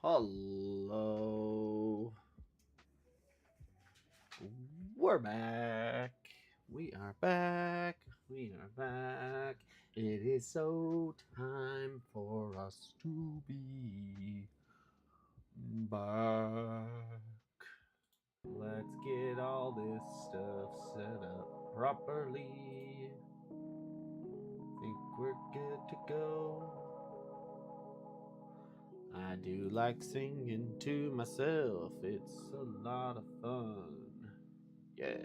Hello. We're back. We are back. We are back. It is so time for us to be back. Let's get all this stuff set up properly. Think we're good to go. I do like singing to myself. It's a lot of fun. Yeah.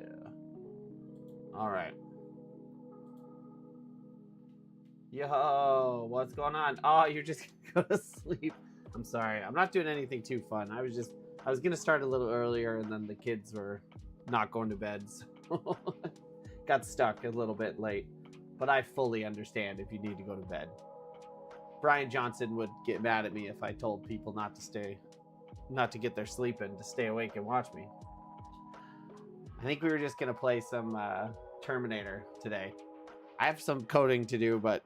All right. Yo, what's going on? Oh, you're just gonna go to sleep. I'm sorry. I'm not doing anything too fun. I was gonna start a little earlier, and then the kids were not going to bed, so got stuck a little bit late. But I fully understand if you need to go to bed. Brian Johnson would get mad at me if I told people not to get their sleep in, to stay awake and watch me. I think we were just gonna play some Terminator today. I have some coding to do, but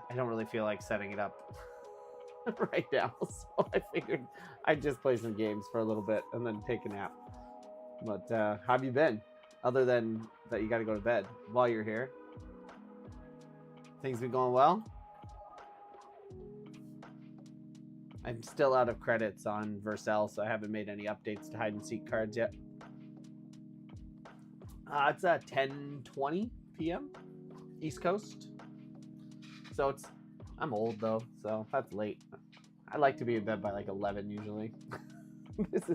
I don't really feel like setting it up right now. So I figured I'd just play some games for a little bit and then take a nap. But how have you been? Other than that you got to go to bed while you're here. Things been going well? I'm still out of credits on Vercel, so I haven't made any updates to hide and seek cards yet. It's 10:20 p.m. East Coast. So I'm old though, so that's late. I like to be in bed by like 11 usually. This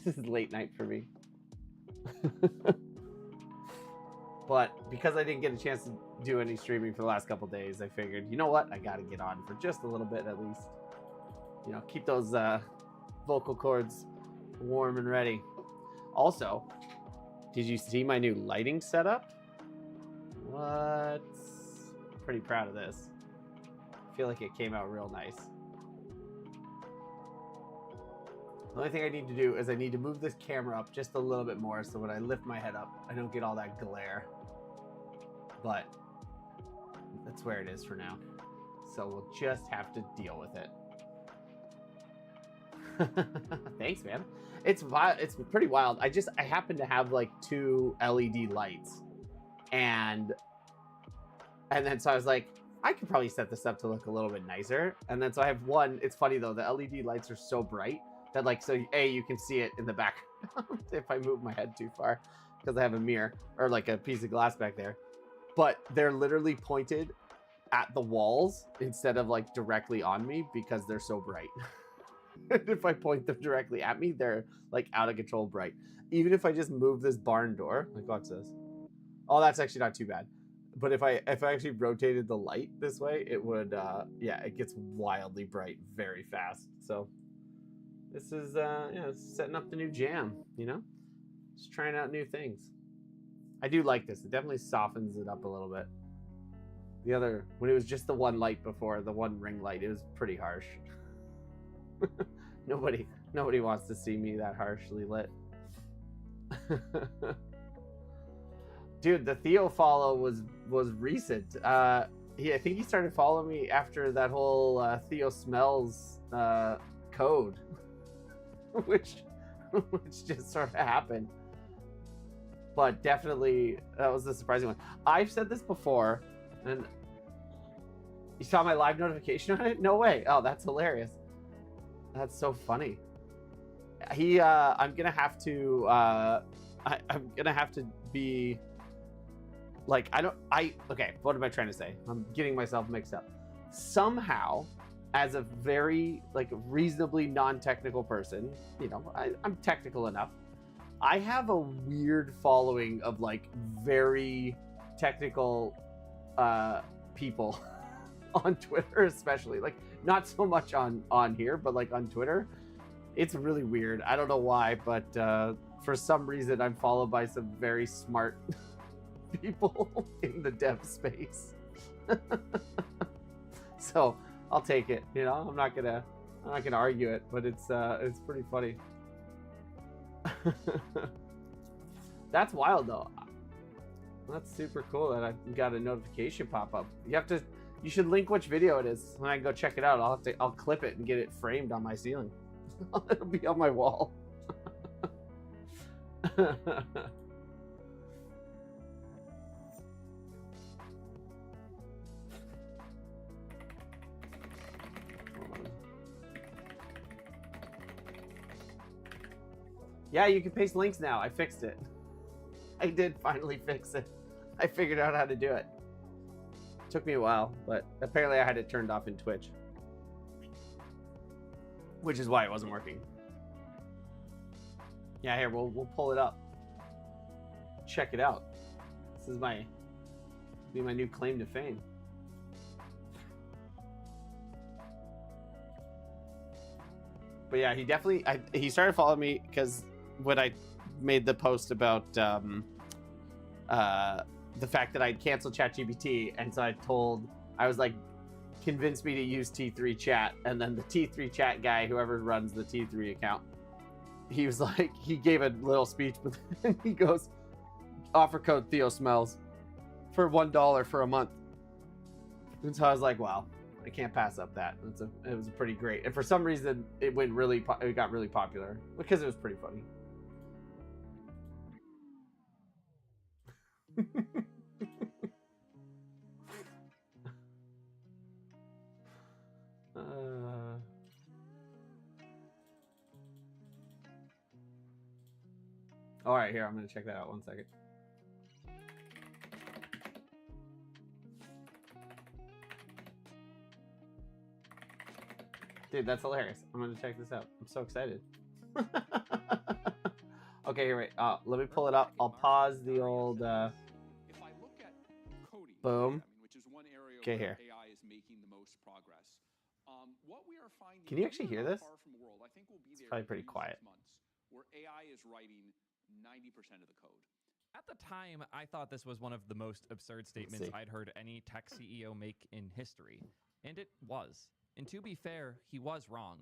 is late night for me. But because I didn't get a chance to do any streaming for the last couple days, I figured, you know what? I got to get on for just a little bit at least. You know, keep those vocal cords warm and ready. Also, did you see my new lighting setup? What? Pretty proud of this. I feel like it came out real nice. The only thing I need to do is I need to move this camera up just a little bit more so when I lift my head up, I don't get all that glare. But that's where it is for now. So we'll just have to deal with it. Thanks, man. It's pretty wild. I happen to have like 2 LED lights, and then so I was like, I could probably set this up to look a little bit nicer. And then so I have one. It's funny though, the LED lights are so bright that like, so you can see it in the background if I move my head too far because I have a mirror or like a piece of glass back there. But they're literally pointed at the walls instead of like directly on me because they're so bright. And if I point them directly at me, they're like out of control bright. Even if I just move this barn door, like watch this. Oh, that's actually not too bad. But if I actually rotated the light this way, it would yeah, it gets wildly bright very fast. So this is yeah, setting up the new jam, you know? Just trying out new things. I do like this. It definitely softens it up a little bit. The other, when it was just the one light before, the one ring light, it was pretty harsh. Nobody wants to see me that harshly lit. Dude, the Theo follow was recent. I think he started following me after that whole Theo smells code, which just sort of happened. But definitely, that was the surprising one. I've said this before, and you saw my live notification on it? No way. Oh, that's hilarious. That's so funny. I'm gonna have to I'm gonna have to be like, okay, what am I trying to say? I'm getting myself mixed up. Somehow, as a very like reasonably non-technical person, you know, I'm technical enough. I have a weird following of like very technical people on Twitter, especially. Like not so much on here, but like on Twitter. It's really weird. I don't know why, but for some reason I'm followed by some very smart people in the dev space. So I'll take it, you know. I'm not gonna argue it, but it's pretty funny. That's wild though. That's super cool that I got a notification pop up. You have to You should link which video it is. When I go check it out, I'll clip it and get it framed on my ceiling. It'll be on my wall. Yeah, you can paste links now. I fixed it. I did finally fix it. I figured out how to do it. Took me a while, but apparently I had it turned off in Twitch, which is why it wasn't working. Yeah, here, we'll pull it up. Check it out. This is my new claim to fame. But yeah, he started following me because when I made the post about the fact that I'd canceled ChatGPT, and so I was like, convince me to use T3 chat, and then the T3 chat guy, whoever runs the T3 account, he was like, he gave a little speech, but then he goes, offer code Theo Smells for $1 for a month. And so I was like, wow, I can't pass up that. It was pretty great, and for some reason it got really popular because it was pretty funny. All right, here, I'm gonna check that out 1 second. Dude, that's hilarious. I'm gonna check this out. I'm so excited. Okay, here, wait. Let me pull it up. I'll pause the old. If I look at coding, boom. Which is one area okay, where here. AI is making the most progress. What we are finding. Can you actually hear this? Far from the world. I think we'll be it's there probably pretty in quiet. 6 months, where AI is writing 90% of the code. At the time, I thought this was one of the most absurd statements I'd heard any tech CEO make in history. And it was. And to be fair, he was wrong.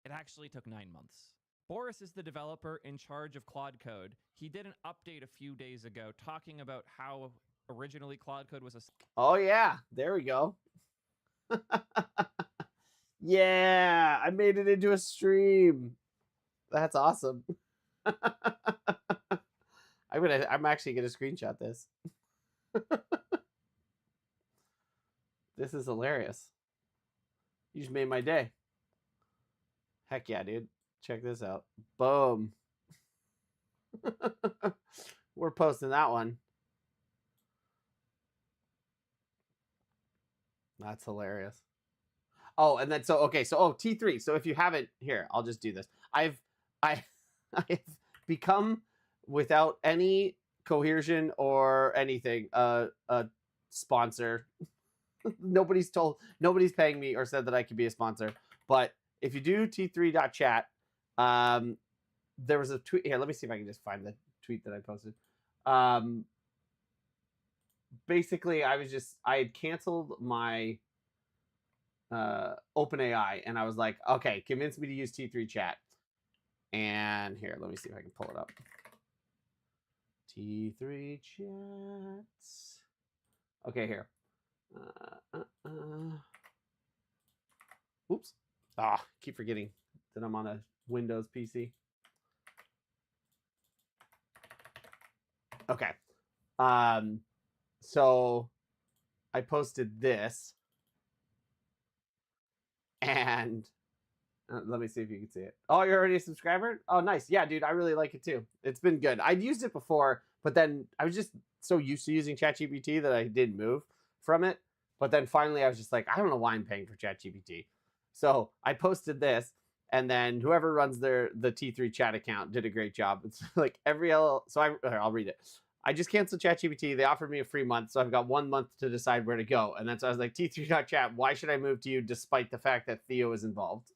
It actually took 9 months. Boris is the developer in charge of Claude Code. He did an update a few days ago talking about how originally Claude Code was a... Oh, yeah. There we go. Yeah, I made it into a stream. That's awesome. I'm actually gonna screenshot this. This is hilarious. You just made my day. Heck yeah, dude. Check this out. Boom. We're posting that one. That's hilarious. Oh, and then T3. So if you haven't, here, I'll just do this. I've become, without any coercion or anything, a sponsor. Nobody's paying me or said that I could be a sponsor. But if you do t3.chat, there was a tweet here. Let me see if I can just find the tweet that I posted. Basically, I had canceled my OpenAI, and I was like, okay, convince me to use T3 chat. And here, let me see if I can pull it up. T3 chats. Okay, here. Oops. Keep forgetting that I'm on a Windows PC. Okay. So I posted this, and let me see if you can see it. Oh, you're already a subscriber? Oh, nice. Yeah, dude, I really like it too. It's been good. I'd used it before, but then I was just so used to using ChatGPT that I didn't move from it. But then finally I was just like, I don't know why I'm paying for ChatGPT. So I posted this, and then whoever runs the T3 chat account did a great job. It's like I'll read it. I just canceled ChatGPT. They offered me a free month, so I've got 1 month to decide where to go. And then so I was like, T3.chat, why should I move to you despite the fact that Theo is involved?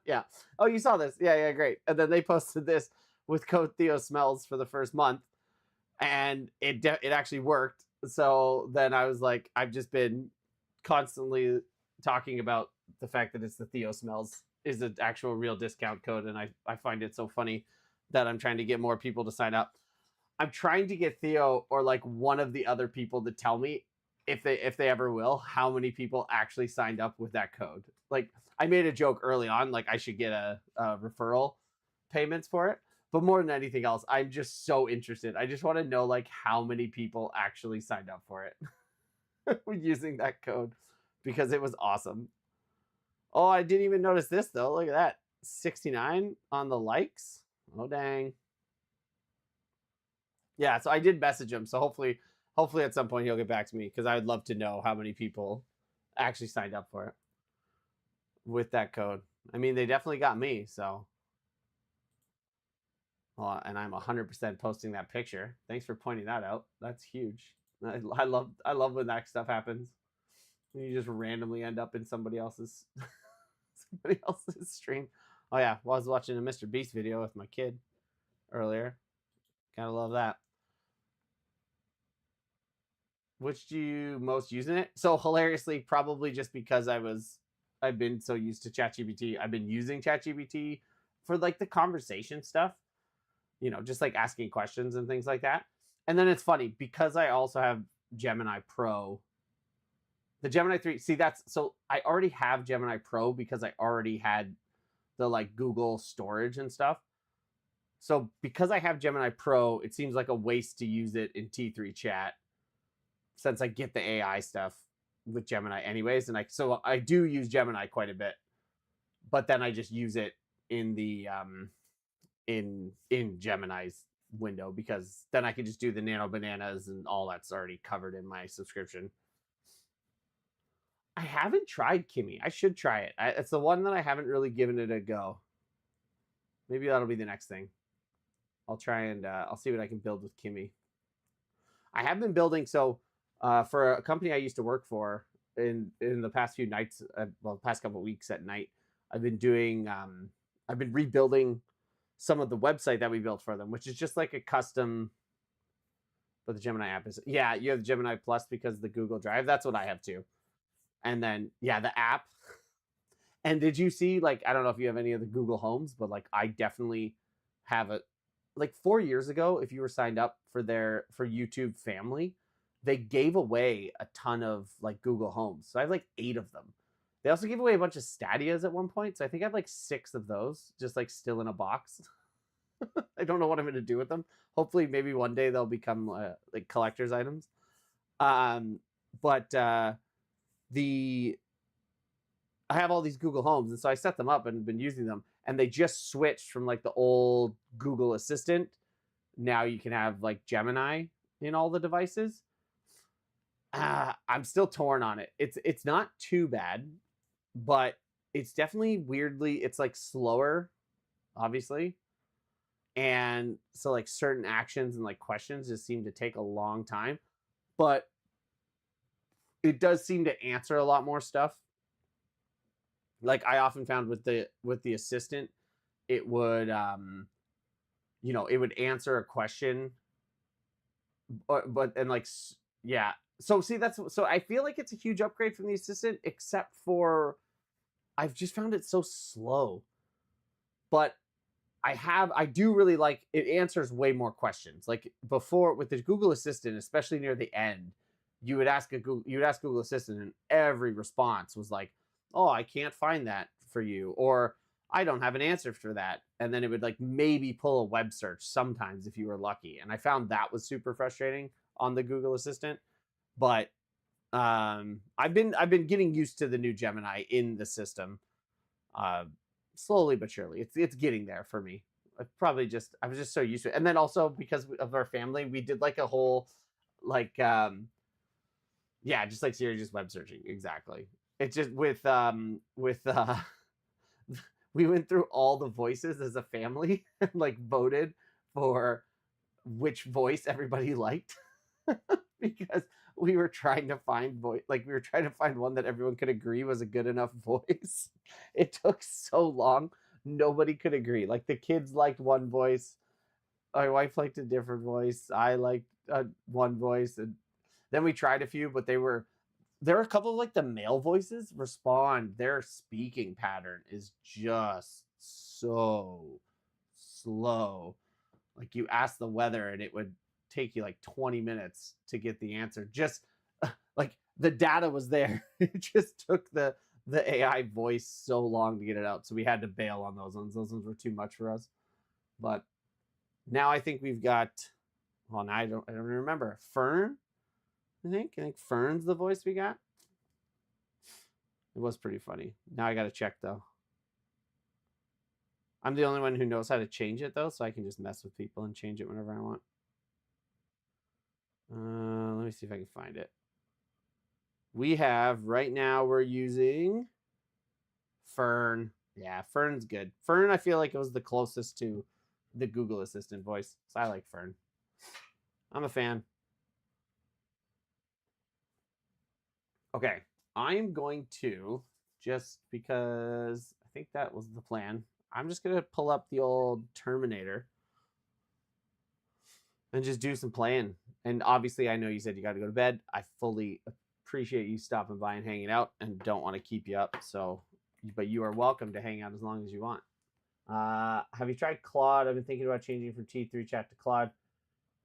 Yeah. Oh, you saw this. Yeah, great. And then they posted this with code Theo Smells for the first month, and it actually worked. So then I was like, I've just been constantly talking about the fact that it's the Theo Smells is an actual real discount code, and I find it so funny that I'm trying to get more people to sign up. I'm trying to get Theo or like one of the other people to tell me if they ever will, how many people actually signed up with that code. Like, I made a joke early on, like I should get a referral payments for it. But more than anything else, I'm just so interested. I just want to know like how many people actually signed up for it using that code, because it was awesome. Oh, I didn't even notice this though. Look at that. 69 on the likes. Oh dang. Yeah, so I did message him. So hopefully at some point he'll get back to me, because I would love to know how many people actually signed up for it with that code. I mean, they definitely got me, so. And I'm 100% posting that picture. Thanks for pointing that out. That's huge. I love when that stuff happens. You just randomly end up in somebody else's stream. Oh yeah, well, I was watching a Mr. Beast video with my kid earlier. Kind of love that. Which do you most use in it? So hilariously, probably just because I've been so used to ChatGPT. I've been using ChatGPT for like the conversation stuff, just like asking questions and things like that. And then it's funny because I also have Gemini Pro. The Gemini 3, see, so I already have Gemini Pro because I already had the like Google storage and stuff. So because I have Gemini Pro, it seems like a waste to use it in T3 chat, since I get the AI stuff with Gemini anyways. And so I do use Gemini quite a bit, but then I just use it in the in Gemini's window, because then I can just do the nano bananas and all that's already covered in my subscription. I haven't tried Kimmy. I should try it. It's the one that I haven't really given it a go. Maybe that'll be the next thing. I'll try and I'll see what I can build with Kimmy. I have been building, so for a company I used to work for, in the past few nights, well, the past couple of weeks at night, I've been doing I've been rebuilding some of the website that we built for them, which is just like a custom. But the Gemini app is, yeah, you have Gemini Plus because of the Google Drive. That's what I have too. And then, yeah, the app. And did you see, like, I don't know if you have any of the Google Homes, but like I definitely have a, like 4 years ago, if you were signed up for YouTube Family, they gave away a ton of like Google Homes. So I have like 8 of them. They also gave away a bunch of Stadias at one point. So I think I have like 6 of those just like still in a box. I don't know what I'm going to do with them. Hopefully maybe one day they'll become like collector's items. But I have all these Google Homes, and so I set them up and been using them, and they just switched from like the old Google Assistant. Now you can have like Gemini in all the devices. I'm still torn on it. It's not too bad, but it's definitely weirdly, it's like slower, obviously. And so like certain actions and like questions just seem to take a long time, but it does seem to answer a lot more stuff. Like I often found with the assistant, it would it would answer a question, but and like, yeah. So see, so I feel like it's a huge upgrade from the assistant, except for I've just found it so slow. But I do really like it. Answers way more questions. Like before with the Google Assistant, especially near the end, you would ask Google Assistant, and every response was like, "Oh, I can't find that for you," or "I don't have an answer for that." And then it would like maybe pull a web search sometimes if you were lucky. And I found that was super frustrating on the Google Assistant. But I've been getting used to the new Gemini in the system. Slowly but surely, it's getting there for me. I was just so used to it. And then also because of our family, we did like a whole like yeah, just like Siri, just web searching. Exactly. It's just with we went through all the voices as a family and like voted for which voice everybody liked. Because we were trying to find one that everyone could agree was a good enough voice. It took so long. Nobody could agree. Like the kids liked one voice. My wife liked a different voice. I liked one voice. And then we tried a few, but there were a couple of like the male voices respond. Their speaking pattern is just so slow. Like you ask the weather and it would take you like 20 minutes to get the answer. Just like the data was there. It just took the AI voice so long to get it out, so we had to bail on those ones. Those ones were too much for us. But now I think we've got. Well, now I don't remember. Fern, I think Fern's the voice we got. It was pretty funny. Now I got to check though. I'm the only one who knows how to change it though, so I can just mess with people and change it whenever I want. Let me see if I can find it. We have right now, we're using Fern. Yeah, Fern's good. Fern, I feel like it was the closest to the Google Assistant voice. So I like Fern. I'm a fan. Okay, I'm going to, just because I think that was the plan, I'm just going to pull up the old Terminator and just do some playing. And obviously, I know you said you got to go to bed. I fully appreciate you stopping by and hanging out, and don't want to keep you up. So, but you are welcome to hang out as long as you want. Have you tried Claude? I've been thinking about changing from T3 chat to Claude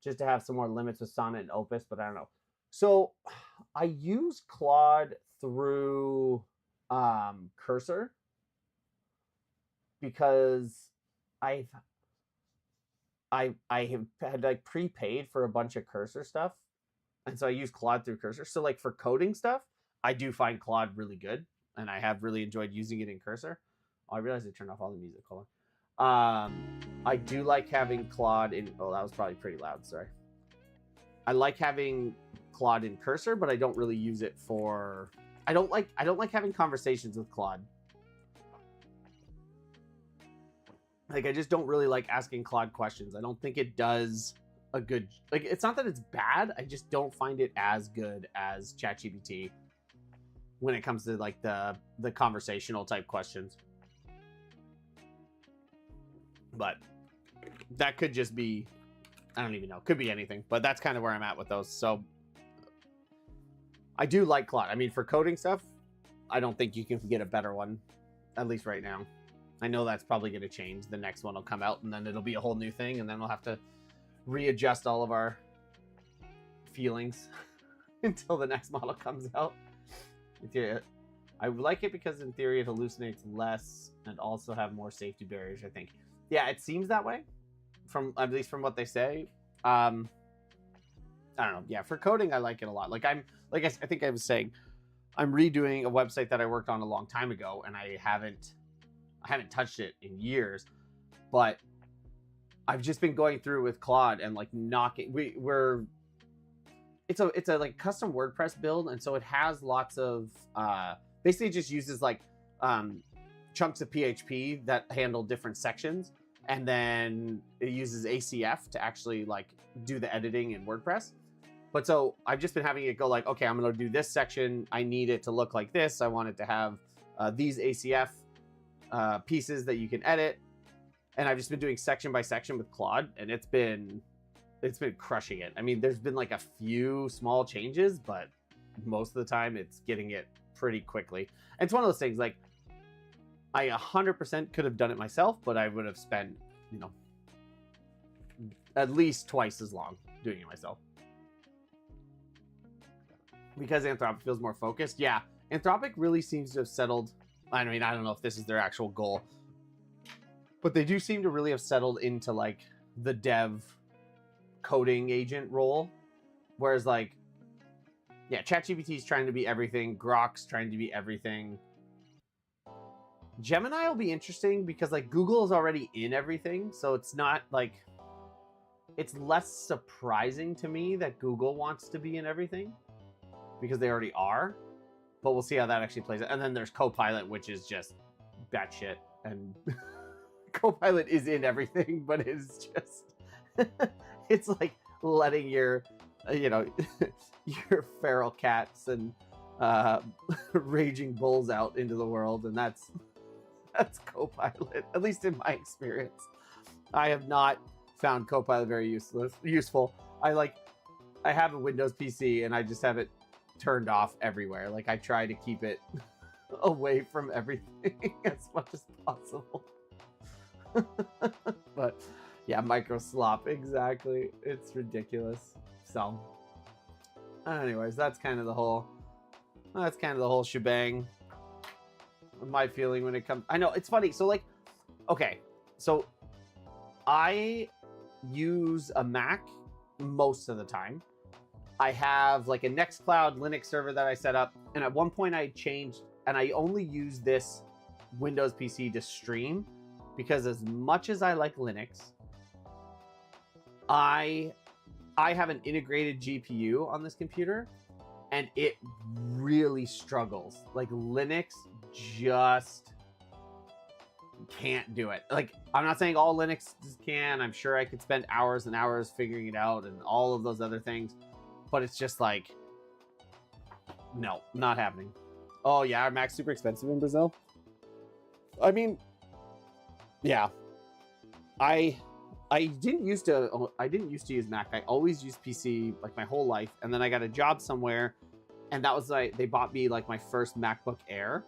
just to have some more limits with Sonnet and Opus, but I don't know. So I use Claude through Cursor because I have had like prepaid for a bunch of Cursor stuff, and so I use Claude through Cursor. So like for coding stuff, I do find Claude really good, and I have really enjoyed using it in Cursor. Oh, I realized I turned off all the music. Hold on. I do like having Claude in. Oh, that was probably pretty loud. Sorry. I like having Claude in Cursor, but I don't really use it for. I don't like having conversations with Claude. Like, I just don't really like asking Claude questions. I don't think it does a good... Like, it's not that it's bad. I just don't find it as good as ChatGPT when it comes to, like, the conversational type questions. But that could just be... I don't even know. Could be anything. But that's kind of where I'm at with those. So, I do like Claude. I mean, for coding stuff, I don't think you can get a better one. At least right now. I know that's probably going to change. The next one will come out, and then it'll be a whole new thing, and then we'll have to readjust all of our feelings until the next model comes out. I like it because in theory it hallucinates less and also have more safety barriers, I think. Yeah, it seems that way, from at least from what they say. I don't know. Yeah, for coding, I like it a lot. Like I think I was saying, I'm redoing a website that I worked on a long time ago, and I haven't touched it in years, but I've just been going through with Claude and like knocking. It's a like custom WordPress build, and so it has lots of basically it just uses like chunks of PHP that handle different sections, and then it uses ACF to actually like do the editing in WordPress. But so I've just been having it go like, okay, I'm going to do this section. I need it to look like this. I want it to have these ACF pieces that you can edit, and I've just been doing section by section with Claude, and it's been crushing it. I mean, there's been like a few small changes, but most of the time it's getting it pretty quickly. And it's one of those things like I 100% could have done it myself, but I would have spent, you know, at least twice as long doing it myself. Because Anthropic feels more focused. Yeah, Anthropic really seems to have settled. I mean, I don't know if this is their actual goal, but they do seem to really have settled into like the dev coding agent role. Whereas like, yeah, ChatGPT is trying to be everything. Grok's trying to be everything. Gemini will be interesting because like Google is already in everything. So it's not like, it's less surprising to me that Google wants to be in everything because they already are. But we'll see how that actually plays out. And then there's Copilot, which is just batshit. And Copilot is in everything, but it's just... it's like letting your, you know, your feral cats and raging bulls out into the world. And that's Copilot, at least in my experience. I have not found Copilot very useful. I have a Windows PC, and I just have it turned off everywhere. Like I try to keep it away from everything as much as possible. But yeah, micro slop, exactly. It's ridiculous. So anyways, that's kind of the whole Well, that's kind of the whole shebang. My feeling when it comes, I know it's funny. So like, okay, so I use a Mac most of the time. I have like a Nextcloud Linux server that I set up, and at one point I changed, and I only use this Windows PC to stream, because as much as I like Linux, I have an integrated GPU on this computer, and it really struggles. Like Linux just can't do it. Like, I'm not saying all Linux can. I'm sure I could spend hours and hours figuring it out and all of those other things, but it's just like, no, not happening. Oh yeah, our Mac's super expensive in Brazil. I mean, yeah, I didn't used to use Mac. I always used PC like my whole life, and then I got a job somewhere, and that was like, they bought me like my first MacBook Air,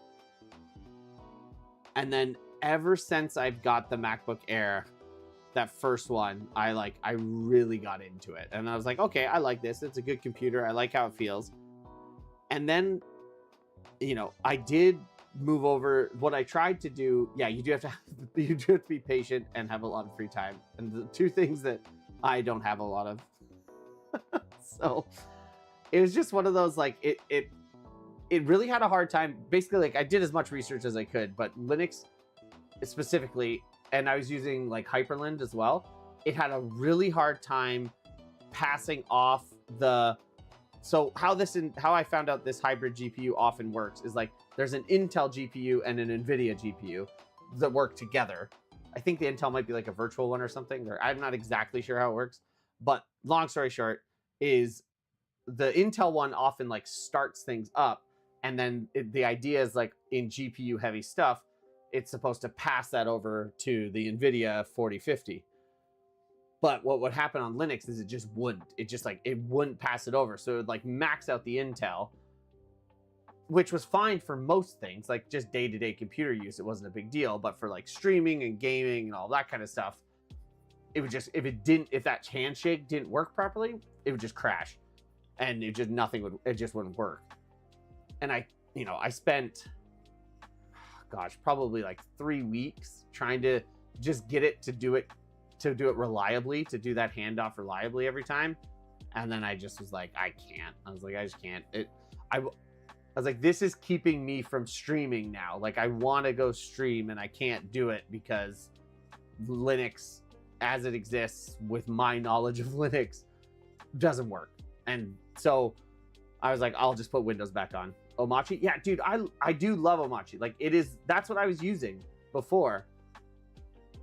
and then ever since I've got the MacBook Air, that first one, I really got into it, and I was like, okay, I like this. It's a good computer. I like how it feels. And then, you know, I did move over. What I tried to do, yeah, you do have to be patient and have a lot of free time, and the two things that I don't have a lot of. So it was just one of those, like, it really had a hard time. Basically, like, I did as much research as I could, but Linux specifically, and I was using like Hyperland as well, it had a really hard time passing off the. So how I found out this hybrid GPU often works is like, there's an Intel GPU and an NVIDIA GPU that work together. I think the Intel might be like a virtual one or something, or I'm not exactly sure how it works. But long story short is, the Intel one often like starts things up, and then the idea is like, in GPU heavy stuff, it's supposed to pass that over to the NVIDIA 4050. But what would happen on Linux is it just wouldn't. It just like, it wouldn't pass it over. So it would like max out the Intel, which was fine for most things, like just day-to-day computer use. It wasn't a big deal. But for like streaming and gaming and all that kind of stuff, it would just, if that handshake didn't work properly, it would just crash. And it just wouldn't work. And I spent, gosh, probably like 3 weeks trying to just get it to do it reliably, to do that handoff reliably every time. And then I just was like, I can't. I was like, I just can't. I was like, this is keeping me from streaming now. Like, I want to go stream and I can't do it because Linux, as it exists with my knowledge of Linux, doesn't work. And so I was like, I'll just put Windows back on. Omachi? Yeah, dude, I do love Omachi. Like, that's what I was using before.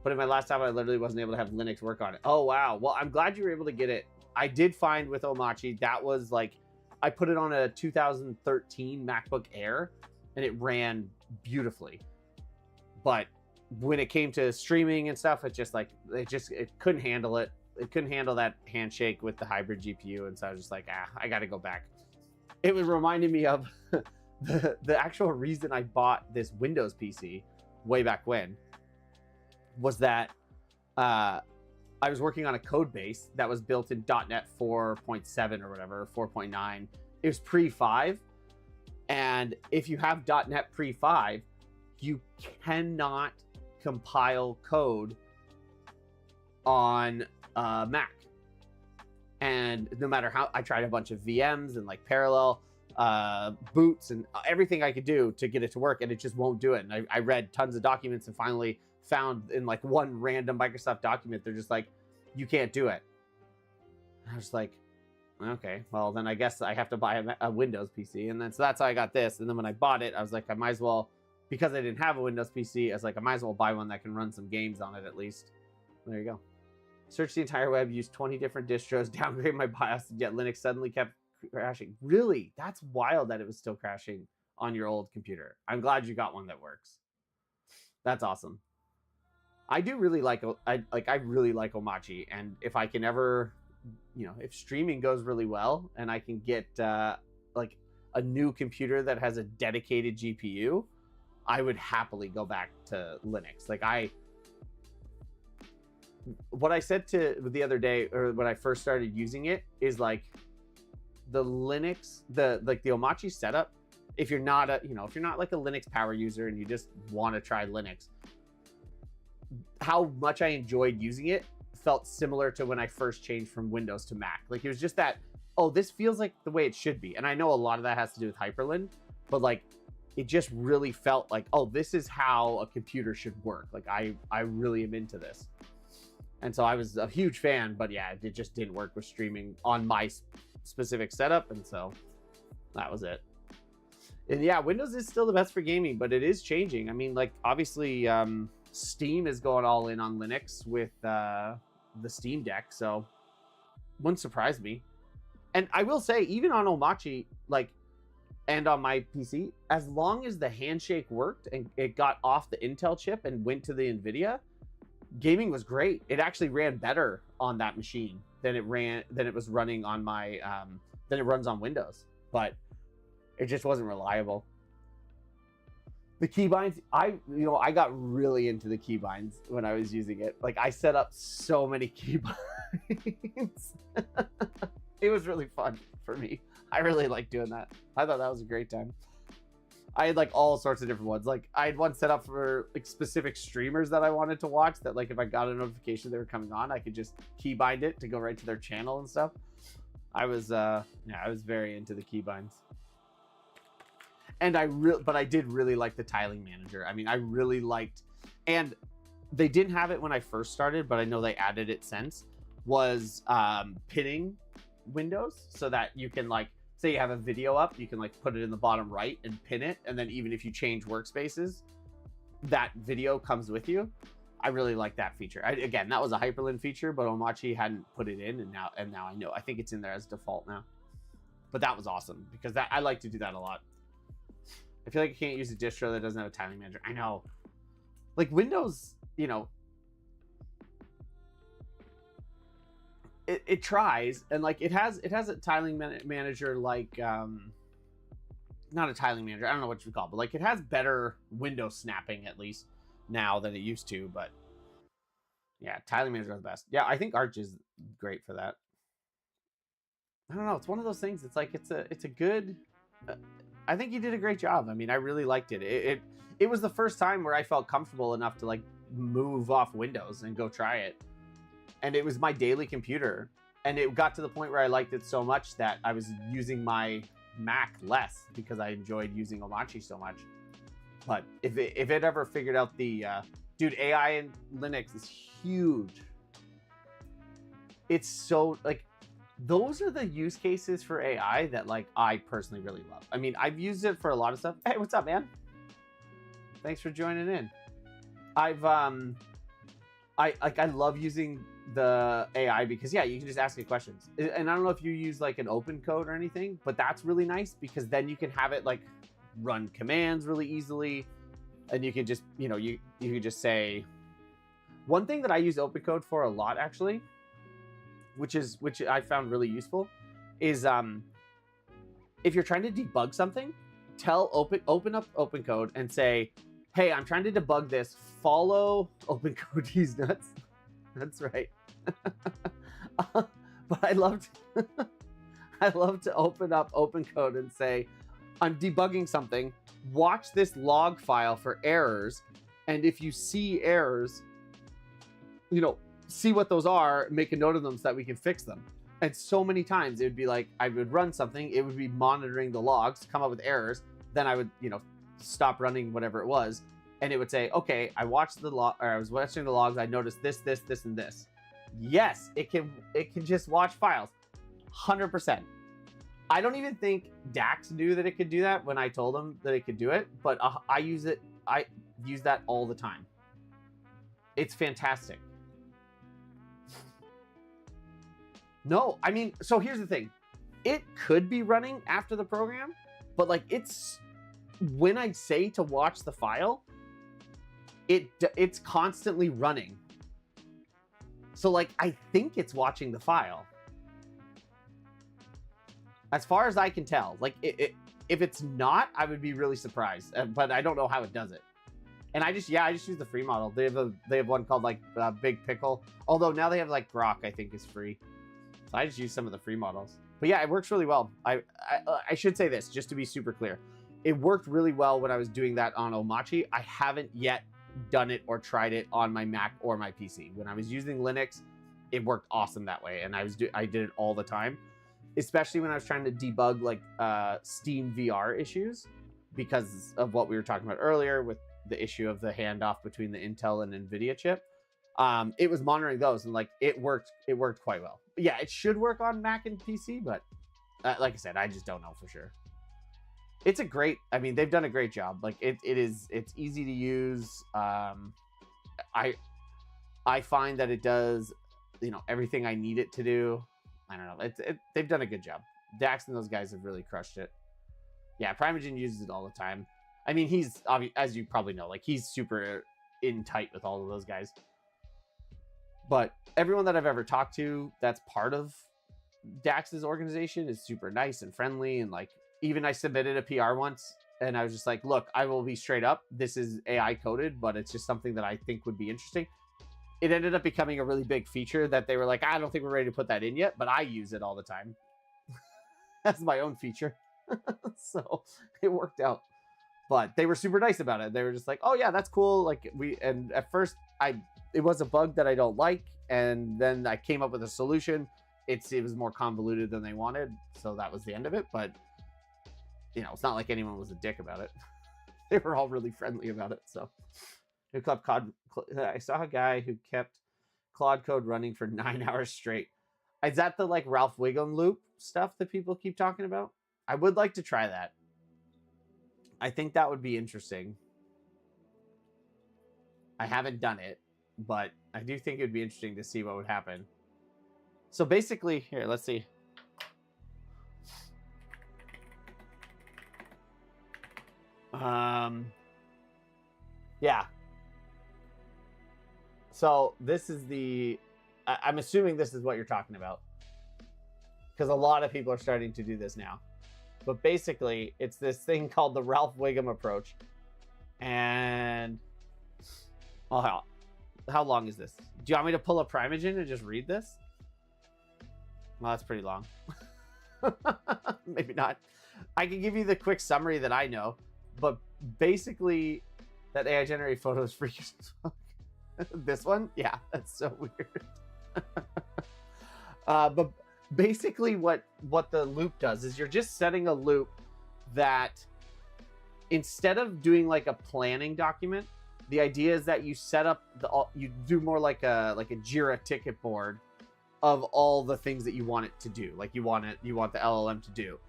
But in my last time, I literally wasn't able to have Linux work on it. Oh, wow. Well, I'm glad you were able to get it. I did find with Omachi, that was like, I put it on a 2013 MacBook Air, and it ran beautifully. But when it came to streaming and stuff, it couldn't handle it. It couldn't handle that handshake with the hybrid GPU. And so I was just like, I got to go back. It was reminding me of the actual reason I bought this Windows PC way back when was that I was working on a code base that was built in .NET 4.7 or whatever, 4.9. It was pre-5. And if you have .NET pre-5, you cannot compile code on Mac. And no matter how, I tried a bunch of VMs and like parallel boots and everything I could do to get it to work, and it just won't do it. And I read tons of documents and finally found in like one random Microsoft document, they're just like, you can't do it. And I was like, okay, well then I guess I have to buy a Windows PC. And then so that's how I got this. And then when I bought it, I was like, I might as well, because I didn't have a Windows PC, I was like, I might as well buy one that can run some games on it at least. There you go. Search the entire web, use 20 different distros, downgrade my BIOS, yet Linux suddenly kept crashing. Really? That's wild that it was still crashing on your old computer. I'm glad you got one that works. That's awesome. I do really like, I really like Omachi, and if I can ever, if streaming goes really well and I can get like a new computer that has a dedicated GPU, I would happily go back to Linux. Like what I said to the other day, or when I first started using it, is like the Linux, the Omachi setup if you're not a, if you're not like a Linux power user and you just want to try Linux, how much I enjoyed using it felt similar to when I first changed from Windows to Mac. Like, it was just that, oh, this feels like the way it should be. And I know a lot of that has to do with Hyperland, but like, it just really felt like, oh, this is how a computer should work. Like, I really am into this. And so I was a huge fan, but yeah, it just didn't work with streaming on my specific setup. And so that was it. And yeah, Windows is still the best for gaming, but it is changing. I mean, like, obviously, Steam is going all in on Linux with the Steam Deck, so wouldn't surprise me. And I will say, even on Omachi, like, and on my PC, as long as the handshake worked and it got off the Intel chip and went to the NVIDIA, gaming was great. It actually ran better on that machine than it was running on my than it runs on Windows. But it just wasn't reliable. The keybinds, I got really into the keybinds when I was using it. Like, I set up so many keybinds. It was really fun for me. I really liked doing that. I thought that was a great time. I had like all sorts of different ones. Like, I had one set up for like specific streamers that I wanted to watch, that like if I got a notification they were coming on, I could just keybind it to go right to their channel and stuff. I was very into the keybinds. And but I did really like the tiling manager. I mean, I really liked, and they didn't have it when I first started, but I know they added it since, was pinning windows, so that you can, like, say you have a video up, you can like put it in the bottom right and pin it, and then even if you change workspaces, that video comes with you. I really like that feature. Again, that was a Hyperland feature, but Omachi hadn't put it in, and now I know. I think it's in there as default now. But that was awesome, because I like to do that a lot. I feel like I can't use a distro that doesn't have a tiling manager. I know. Like, Windows, it tries, and like it has a tiling manager, like not a tiling manager, I don't know what you call it, but like it has better window snapping at least now than it used to. But yeah, tiling manager is the best. Yeah, I think Arch is great for that. I don't know, it's one of those things. It's like it's a good I think you did a great job. I mean, I really liked it. It was the first time where I felt comfortable enough to like move off Windows and go try it. And it was my daily computer. And it got to the point where I liked it so much that I was using my Mac less because I enjoyed using Omachi so much. But if it ever figured out the dude, AI in Linux is huge. It's so, like, those are the use cases for AI that, like, I personally really love. I mean, I've used it for a lot of stuff. Hey, what's up, man? Thanks for joining in. I love using the AI because, yeah, you can just ask it questions. And I don't know if you use like an open code or anything, but that's really nice because then you can have it like run commands really easily, and you can just, you can just say. One thing that I use open code for a lot, actually, which I found really useful, is if you're trying to debug something, open up open code and say, hey, I'm trying to debug this, follow open code these nuts. That's right. But I love to open up open code and say, I'm debugging something, watch this log file for errors, and if you see errors, see what those are, make a note of them so that we can fix them. And so many times it would be like, I would run something, it would be monitoring the logs, come up with errors, then I would, stop running whatever it was, and it would say, okay, I watched the log, or I was watching the logs, I noticed this, and this. Yes, it can just watch files. 100%. I don't even think Dax knew that it could do that when I told him that it could do it, but I use that all the time. It's fantastic. No, I mean, so here's the thing. It could be running after the program, but like when I say to watch the file, it's constantly running. So like, I think it's watching the file. As far as I can tell, like if it's not, I would be really surprised, but I don't know how it does it. And I just use the free model. They have one called like Big Pickle. Although now they have like Grok, I think is free. So I just use some of the free models. But yeah, it works really well. I should say this, just to be super clear. it worked really well when I was doing that on Omachi. I haven't yet done it or tried it on my Mac or my PC. When I was using Linux, it worked awesome that way, and I did it all the time, especially when I was trying to debug like Steam VR issues because of what we were talking about earlier with the issue of the handoff between the Intel and NVIDIA chip. It was monitoring those, and like it worked quite well. Yeah, it should work on Mac and PC, but like I said, I just don't know for sure. It's a great, I mean, they've done a great job. Like it's easy to use. I find that it does, you know, everything I need it to do. I don't know. They've done a good job. Dax and those guys have really crushed it. Yeah, Primogen uses it all the time. I mean, he's, as you probably know, like he's super in tight with all of those guys. But everyone that I've ever talked to that's part of Dax's organization is super nice and friendly. And like, even I submitted a PR once and I was just like, look, I will be straight up. This is AI coded, but it's just something that I think would be interesting. It ended up becoming a really big feature that they were like, I don't think we're ready to put that in yet, but I use it all the time. That's my own feature. So it worked out. But they were super nice about it. They were just like, oh yeah, that's cool. Like and at first it was a bug that I don't like. And then I came up with a solution. It was more convoluted than they wanted. So that was the end of it. But you know, it's not like anyone was a dick about it. They were all really friendly about it. So I saw a guy who kept Claude Code running for 9 hours straight. Is that the like Ralph Wiggum loop stuff that people keep talking about? I would like to try that. I think that would be interesting. I haven't done it, but I do think it would be interesting to see what would happen. So basically, here, let's see. Yeah. So this is the, I'm assuming this is what you're talking about, because a lot of people are starting to do this now. But basically, it's this thing called the Ralph Wiggum approach. And oh, how long is this? Do you want me to pull a Primogen and just read this? Well, that's pretty long. Maybe not. I can give you the quick summary that I know. But basically, that AI generated photos for you. This one? Yeah, that's so weird. But basically what the loop does is you're just setting a loop that instead of doing like a planning document, the idea is that you set up you do more like a Jira ticket board of all the things that you want it to do. Like you want the LLM to do.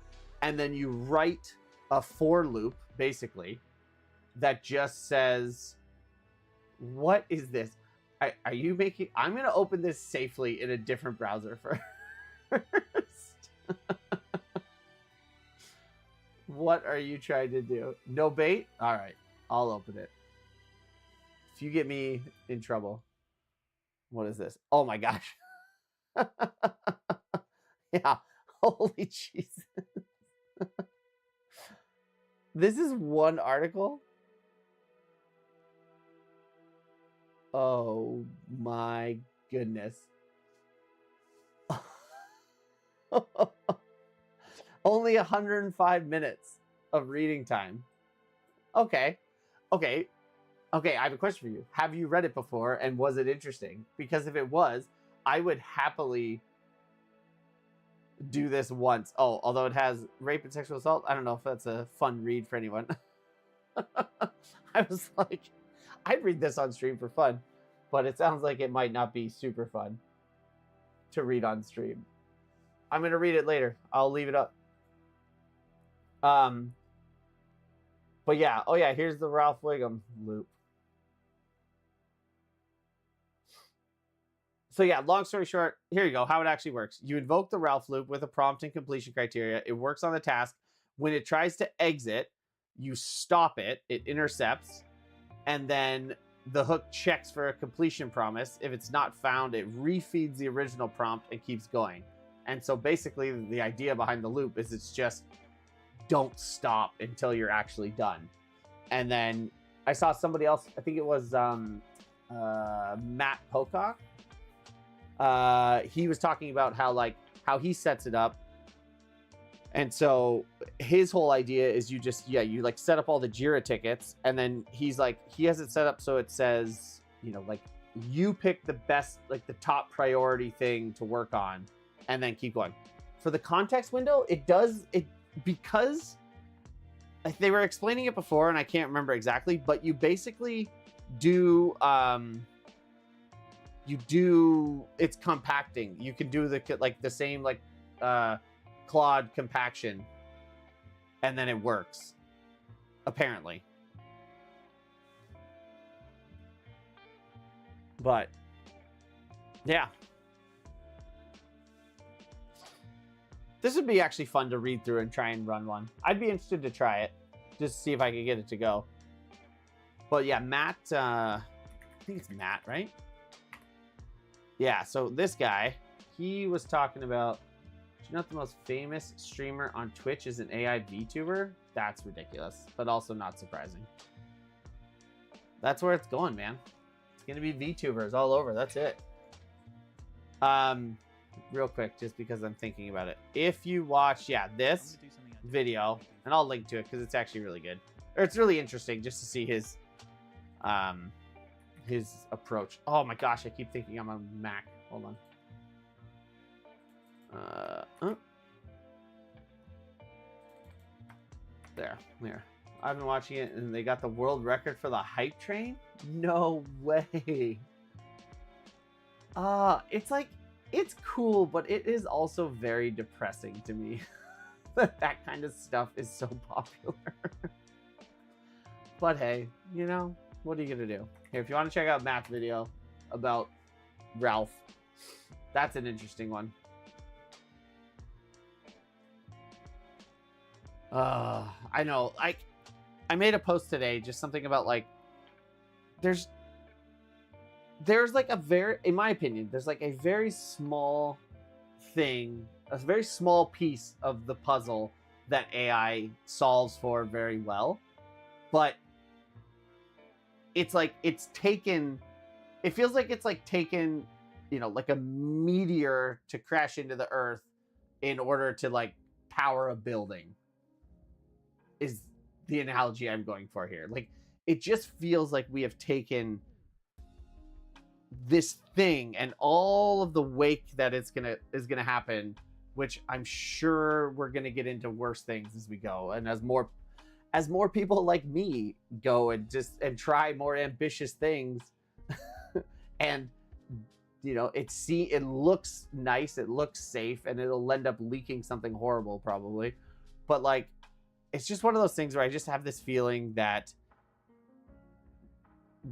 And then you write a for loop basically that just says, what is this? Are you making, I'm going to open this safely in a different browser first. What are you trying to do? No bait? All right, I'll open it. If you get me in trouble. What is this? Oh my gosh. Yeah, holy Jesus. This is one article? Oh my goodness. Only 105 minutes of reading time. Okay. I have a question for you. Have you read it before and was it interesting? Because if it was, I would happily do this once. Oh, although it has rape and sexual assault, I don't know if that's a fun read for anyone. I was like, I'd read this on stream for fun, but it sounds like it might not be super fun to read on stream. I'm going to read it later. I'll leave it up. But yeah. Oh yeah, here's the Ralph Wiggum loop. So yeah, long story short, here you go, how it actually works. You invoke the Ralph loop with a prompt and completion criteria. It works on the task. When it tries to exit, you stop it, it intercepts, and then the hook checks for a completion promise. If it's not found, it refeeds the original prompt and keeps going. And so basically the idea behind the loop is it's just don't stop until you're actually done. And then I saw somebody else, I think it was Matt Pocock. He was talking about how he sets it up, And so his whole idea is you just, you like set up all the Jira tickets, and then he's like, he has it set up so it says, you know, like you pick the best, like the top priority thing to work on, and then keep going. For the context window, because they were explaining it before and I can't remember exactly, but you basically do, it's compacting. You can do the same, like, Claude compaction, and then it works, apparently. But yeah, this would be actually fun to read through and try and run one. I'd be interested to try it, just to see if I could get it to go. But yeah, Matt, I think it's Matt, right? Yeah, so this guy, he was talking about, you know, the most famous streamer on Twitch is an AI VTuber? That's ridiculous, but also not surprising. That's where it's going, man. It's going to be VTubers all over. That's it. Real quick, just because I'm thinking about it. If you watch, this video, and I'll link to it because it's actually really good. Or it's really interesting just to see his approach. Oh my gosh, I keep thinking I'm on Mac. Hold on. There. I've been watching it, and they got the world record for the hype train. No way. It's like, it's cool, but it is also very depressing to me that kind of stuff is so popular. But hey, you know, what are you gonna do? Here, if you want to check out Matt's video about Ralph, that's an interesting one. I know, like, I made a post today, just something about, like, there's like a very, in my opinion, there's like a very small thing, a very small piece of the puzzle that AI solves for very well, but it's like, it feels like it's like taken, you know, like a meteor to crash into the earth in order to, like, power a building, is the analogy I'm going for here. Like, it just feels like we have taken this thing and all of the wake that is gonna happen, which I'm sure we're gonna get into worse things as we go, and as more people like me go and try more ambitious things. And, you know, it looks nice, it looks safe, and it'll end up leaking something horrible probably, but, like, it's just one of those things where I just have this feeling that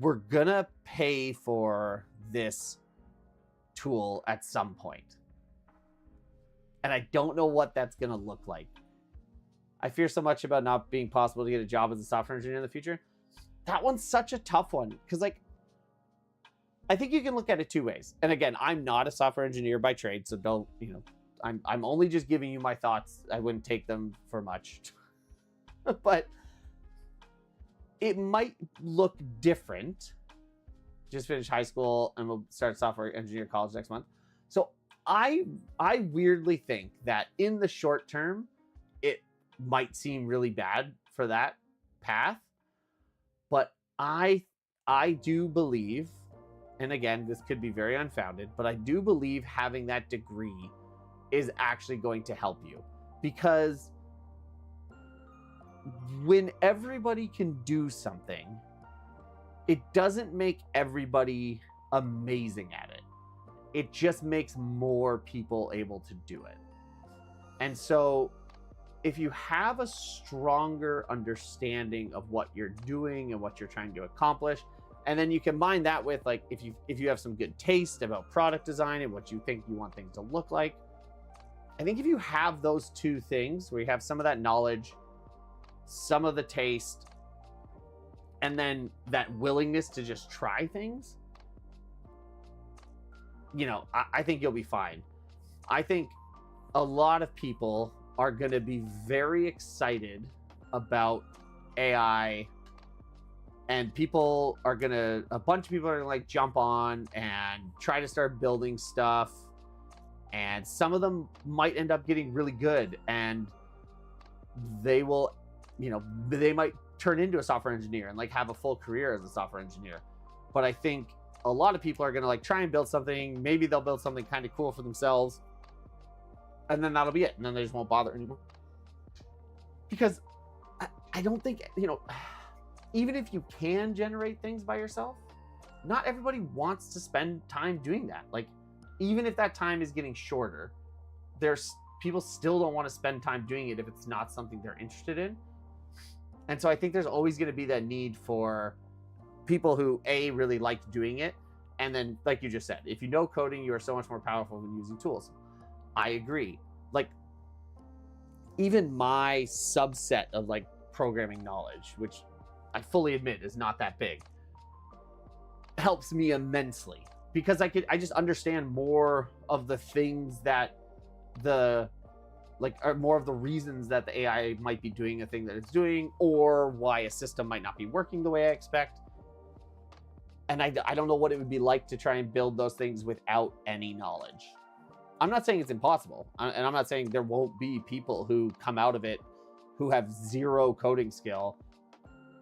we're gonna pay for this tool at some point. And I don't know what that's gonna look like. I fear so much about not being possible to get a job as a software engineer in the future. That one's such a tough one, because, like, I think you can look at it two ways. And again, I'm not a software engineer by trade, so don't, you know, I'm only just giving you my thoughts. I wouldn't take them for much. But it might look different. Just finished high school and we'll start software engineer college next month. So I weirdly think that in the short term, it might seem really bad for that path. But I do believe, and again, this could be very unfounded, but I do believe having that degree is actually going to help you, because when everybody can do something, it doesn't make everybody amazing at it. It just makes more people able to do it. And so if you have a stronger understanding of what you're doing and what you're trying to accomplish, and then you combine that with, like, if you have some good taste about product design and what you think you want things to look like, I think if you have those two things, where you have some of that knowledge, some of the taste, and then that willingness to just try things, you know, I think you'll be fine. I think a lot of people are going to be very excited about AI, and a bunch of people are gonna, like, jump on and try to start building stuff, and some of them might end up getting really good, and they will, they might turn into a software engineer and like have a full career as a software engineer. But I think a lot of people are going to like try and build something. Maybe they'll build something kind of cool for themselves, and then that'll be it. And then they just won't bother anymore. Because I don't think, even if you can generate things by yourself, not everybody wants to spend time doing that. Like, even if that time is getting shorter, there's people still don't want to spend time doing it if it's not something they're interested in. And so I think there's always going to be that need for people who really like doing it. And then, like you just said, if you know coding, you are so much more powerful when using tools. I agree. Like, even my subset of like programming knowledge, which I fully admit is not that big, helps me immensely, because I just understand more of the things that are more of the reasons that the AI might be doing a thing that it's doing, or why a system might not be working the way I expect. And I don't know what it would be like to try and build those things without any knowledge. I'm not saying it's impossible, and I'm not saying there won't be people who come out of it who have zero coding skill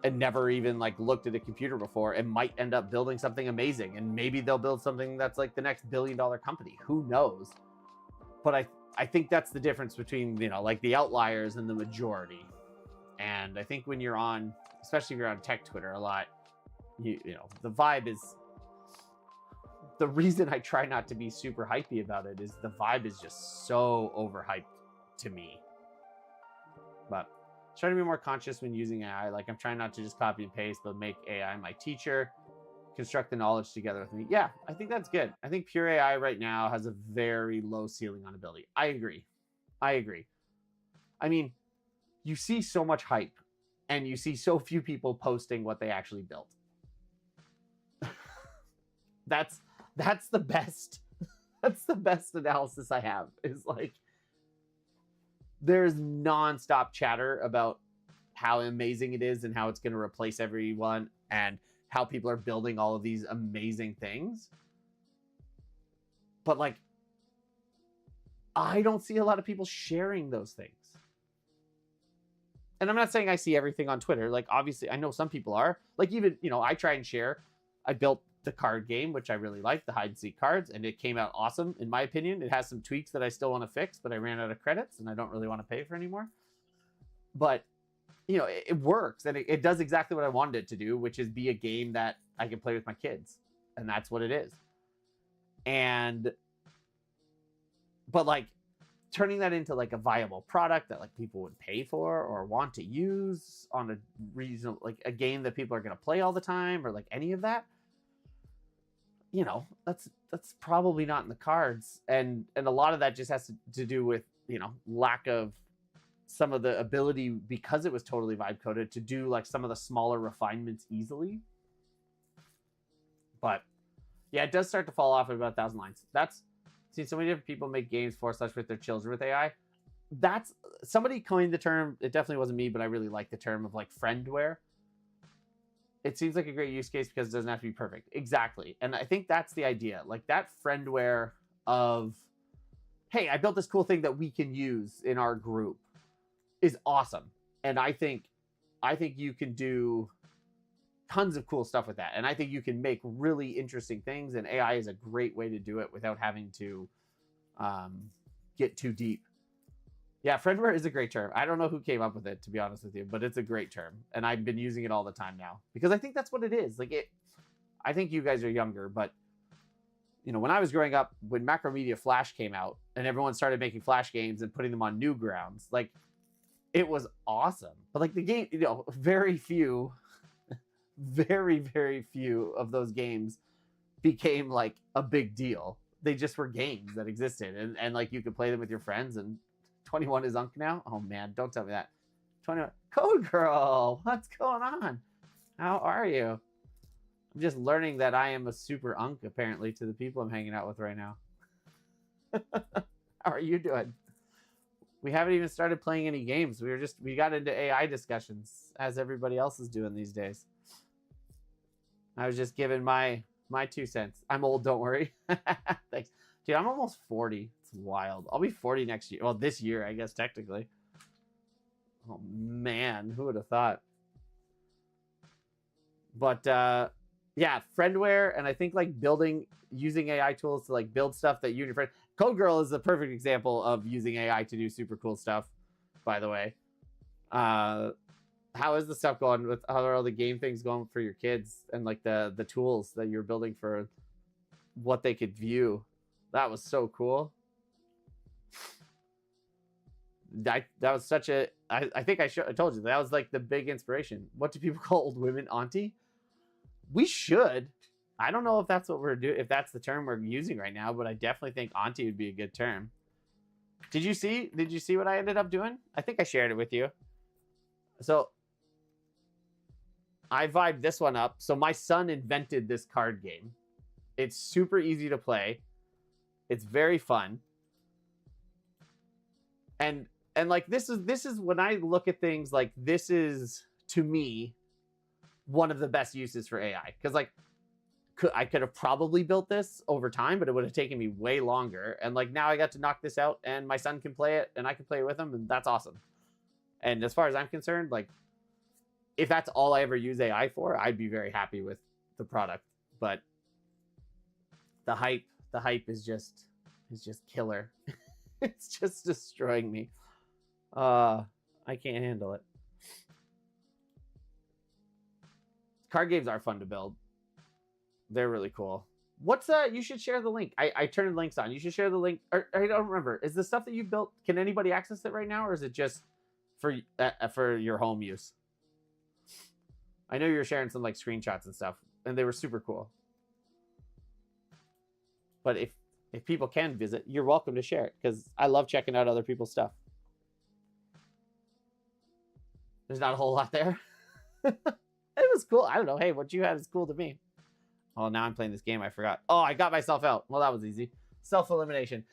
and never even like looked at a computer before and might end up building something amazing, and maybe they'll build something that's like the next billion-dollar company. Who knows? But I think that's the difference between, like the outliers and the majority. And I think when you're on, especially if you're on tech Twitter a lot, the vibe is, the reason I try not to be super hypey about it is the vibe is just so overhyped to me. But trying to be more conscious when using AI. Like, I'm trying not to just copy and paste, but make AI my teacher, construct the knowledge together with me. Yeah, I think that's good. I think pure AI right now has a very low ceiling on ability. I agree. I mean, you see so much hype, and you see so few people posting what they actually built. That's the best. That's the best analysis I have, is like, there's nonstop chatter about how amazing it is and how it's going to replace everyone and how people are building all of these amazing things. But like, I don't see a lot of people sharing those things. And I'm not saying I see everything on Twitter. Like, obviously, I know some people are. Like, even, I try and share. I built the card game, which I really like, the hide and seek cards, and it came out awesome, in my opinion. It has some tweaks that I still want to fix, but I ran out of credits, and I don't really want to pay for anymore. But, it works, and it does exactly what I wanted it to do, which is be a game that I can play with my kids. And that's what it is. But like, turning that into like a viable product that like people would pay for or want to use on a reasonable, like a game that people are going to play all the time, or like any of that, that's probably not in the cards. And a lot of that just has to do with, lack of some of the ability, because it was totally vibe coded, to do like some of the smaller refinements easily. But yeah, it does start to fall off at about 1,000 lines. That's, see, so many different people make games with their children with AI. That's, somebody coined the term, it definitely wasn't me, but I really like the term of like friendware. It seems like a great use case because it doesn't have to be perfect. Exactly. And I think that's the idea. Like, that friendware of, hey, I built this cool thing that we can use in our group, is awesome. And I think you can do tons of cool stuff with that. And I think you can make really interesting things, and AI is a great way to do it without having to get too deep. Yeah, friendware is a great term. I don't know who came up with it, to be honest with you, but it's a great term. And I've been using it all the time now, because I think that's what it is. Like, I think you guys are younger, but when I was growing up, when Macromedia Flash came out and everyone started making Flash games and putting them on Newgrounds, like, it was awesome. But like, the game, very few, very, very few of those games became like a big deal. They just were games that existed, and like, you could play them with your friends. And 21 is Unk now. Oh man, don't tell me that. 21 Code Girl, what's going on? How are you? I'm just learning that I am a super Unk, apparently, to the people I'm hanging out with right now. How are you doing? We haven't even started playing any games. We got into AI discussions, as everybody else is doing these days. I was just giving my 2 cents. I'm old, don't worry. Thanks. Dude, I'm almost 40. It's wild. I'll be 40 next year. Well, this year, I guess, technically. Oh man, who would have thought? But yeah, friendware, and I think like using AI tools to like build stuff that you and your friend. Code Girl is a perfect example of using AI to do super cool stuff. By the way, how is the stuff going with how are all the game things going for your kids and like the tools that you're building for what they could view? That was so cool. That was such a I think I told you that was like the big inspiration. What do people call old women? Auntie? We should. I don't know if that's what we're doing, if that's the term we're using right now, but I definitely think auntie would be a good term. Did you see what I ended up doing? I think I shared it with you. So I vibed this one up. So my son invented this card game. It's super easy to play. It's very fun. And like this is when I look at things, like this is to me one of the best uses for AI, because like I could have probably built this over time, but it would have taken me way longer. And like now I got to knock this out, and my son can play it, and I can play it with him, and that's awesome. And as far as I'm concerned, like if that's all I ever use AI for, I'd be very happy with the product. But the hype is just killer. It's just destroying me. I can't handle it. Card games are fun to build. They're really cool. What's you should share the link. I turned links on. You should share the link. Or, I don't remember. Is the stuff that you built, can anybody access it right now, or is it just for your home use? I know you're sharing some like screenshots and stuff, and they were super cool. But if people can visit, you're welcome to share it, because I love checking out other people's stuff. There's not a whole lot there. It was cool. I don't know. Hey, what you had is cool to me. Oh, now I'm playing this game. I forgot. Oh, I got myself out. Well, that was easy. Self-elimination.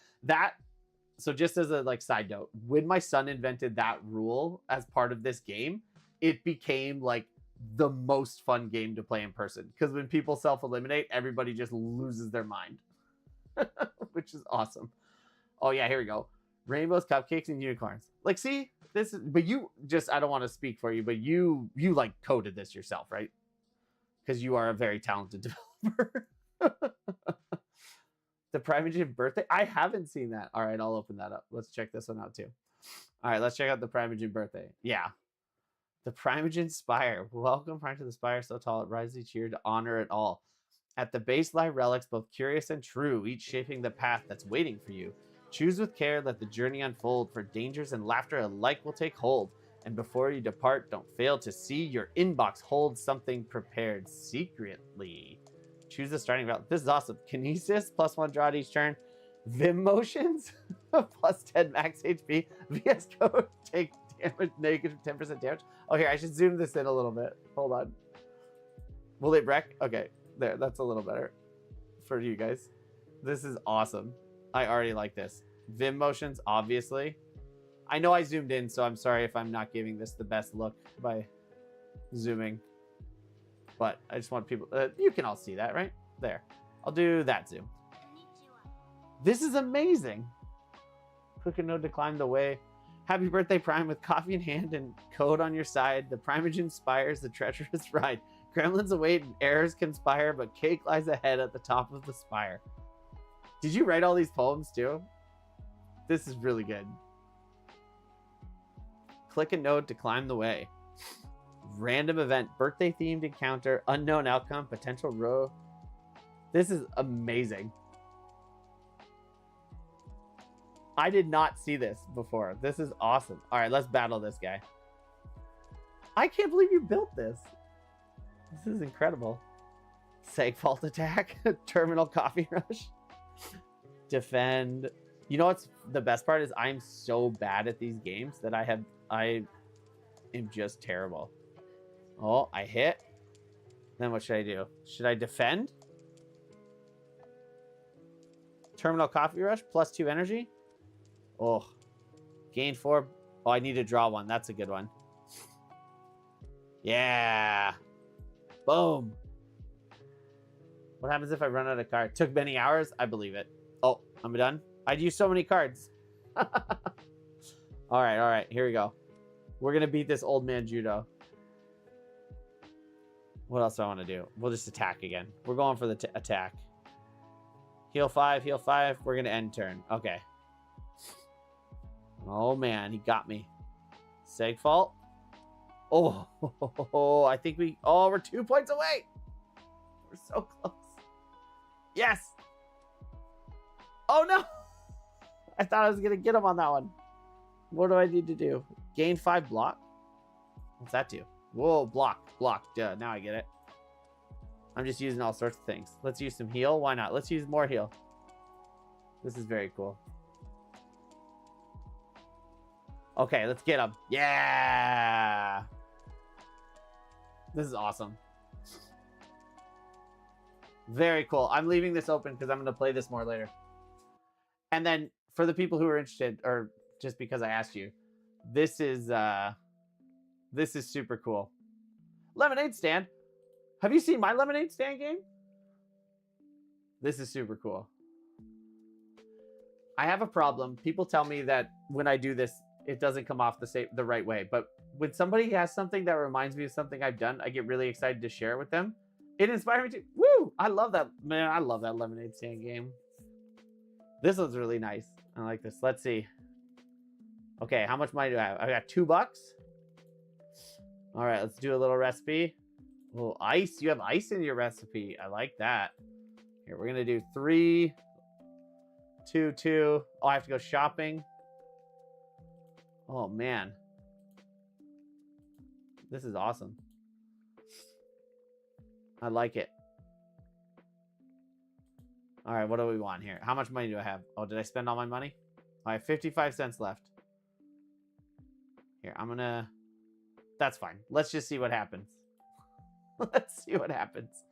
So just as a like side note, when my son invented that rule as part of this game, it became like the most fun game to play in person. Because when people self-eliminate, everybody just loses their mind. Which is awesome. Oh yeah, here we go. Rainbows, cupcakes, and unicorns. Like, see, this is, but you just, I don't want to speak for you, but you like coded this yourself, right? Because you are a very talented developer. The Primogen birthday? I haven't seen that. All right, I'll open that up. Let's check this one out too. All right, let's check out the Primogen birthday. Yeah. The Primogen Spire. Welcome, Prime, to the Spire so tall it rises each year to honor it all. At the base lie relics, both curious and true, each shaping the path that's waiting for you. Choose with care, let the journey unfold, for dangers and laughter alike will take hold. And before you depart, don't fail to see your inbox holds something prepared secretly. Choose the starting route. This is awesome. Kinesis, +1 draw at each turn. Vim motions, +10 max HP. VS code, take damage, -10% damage. Oh, here, I should zoom this in a little bit. Hold on. Will it wreck? Okay, there, that's a little better for you guys. This is awesome. I already like this. Vim motions, obviously. I know I zoomed in, so I'm sorry if I'm not giving this the best look by zooming. But I just want people... you can all see that, right? There. I'll do that zoom. This is amazing. Click a node to climb the way. Happy birthday, Prime, with coffee in hand and code on your side. The Primogen inspires the treacherous ride. Gremlins await and errors conspire, but cake lies ahead at the top of the spire. Did you write all these poems too? This is really good. Click a node to climb the way. Random event, birthday themed encounter, unknown outcome, potential row. This is amazing. I did not see this before. This is awesome. All right, let's battle this guy. I can't believe you built this. This is incredible. Seg fault attack, terminal coffee rush. Defend. You know what's the best part is I'm so bad at these games that I am just terrible. Oh, I hit. Then what should I do? Should I defend? Terminal coffee rush, +2 energy. Oh, gain 4. Oh, I need to draw one. That's a good one. Yeah. Boom. What happens if I run out of cards? Took many hours. I believe it. Oh, I'm done. I'd use so many cards. All right. Here we go. We're going to beat this old man judo. What else do I want to do? We'll just attack again. We're going for the attack. Heal 5, heal 5. We're going to end turn. Okay. Oh, man. He got me. Seg fault. Oh, I think we... Oh, we're 2 points away. We're so close. Yes. Oh, no. I thought I was going to get him on that one. What do I need to do? Gain 5 block? What's that do? Whoa, block. Duh, now I get it. I'm just using all sorts of things. Let's use some heal. Why not? Let's use more heal. This is very cool. Okay, let's get him. Yeah. This is awesome. Very cool. I'm leaving this open because I'm going to play this more later. And then for the people who are interested, or just because I asked you, this is super cool. Lemonade stand. Have you seen my lemonade stand game? This is super cool. I have a problem. People tell me that when I do this, it doesn't come off the right way. But when somebody has something that reminds me of something I've done, I get really excited to share it with them. It inspired me to. Woo! I love that. Man, I love that lemonade stand game. This one's really nice. I like this. Let's see. Okay, how much money do I have? I got $2. All right, let's do a little recipe. Oh, ice. You have ice in your recipe. I like that. Here, we're going to do 3, 2, 2. Oh, I have to go shopping. Oh, man. This is awesome. I like it. All right, what do we want here? How much money do I have? Oh, did I spend all my money? I have 55 cents left. Here, I'm going to... That's fine. Let's just see what happens. Let's see what happens.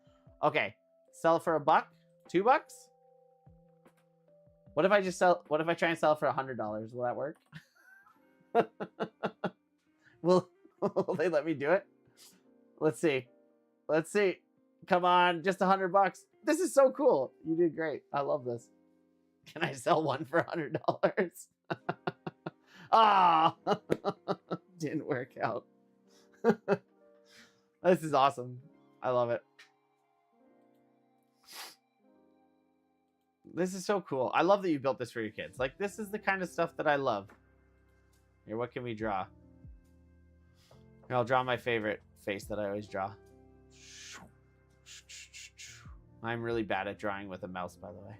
Okay. Sell for $1? $2? What if I just sell... What if I try and sell for $100? Will that work? will they let me do it? Let's see. Let's see. Come on. Just $100. This is so cool. You did great. I love this. Can I sell one for $100? Ah! Didn't work out. This is awesome. I love it. This is so cool. I love that you built this for your kids. Like, this is the kind of stuff that I love. Here, what can we draw? Here, I'll draw my favorite face that I always draw. I'm really bad at drawing with a mouse, by the way.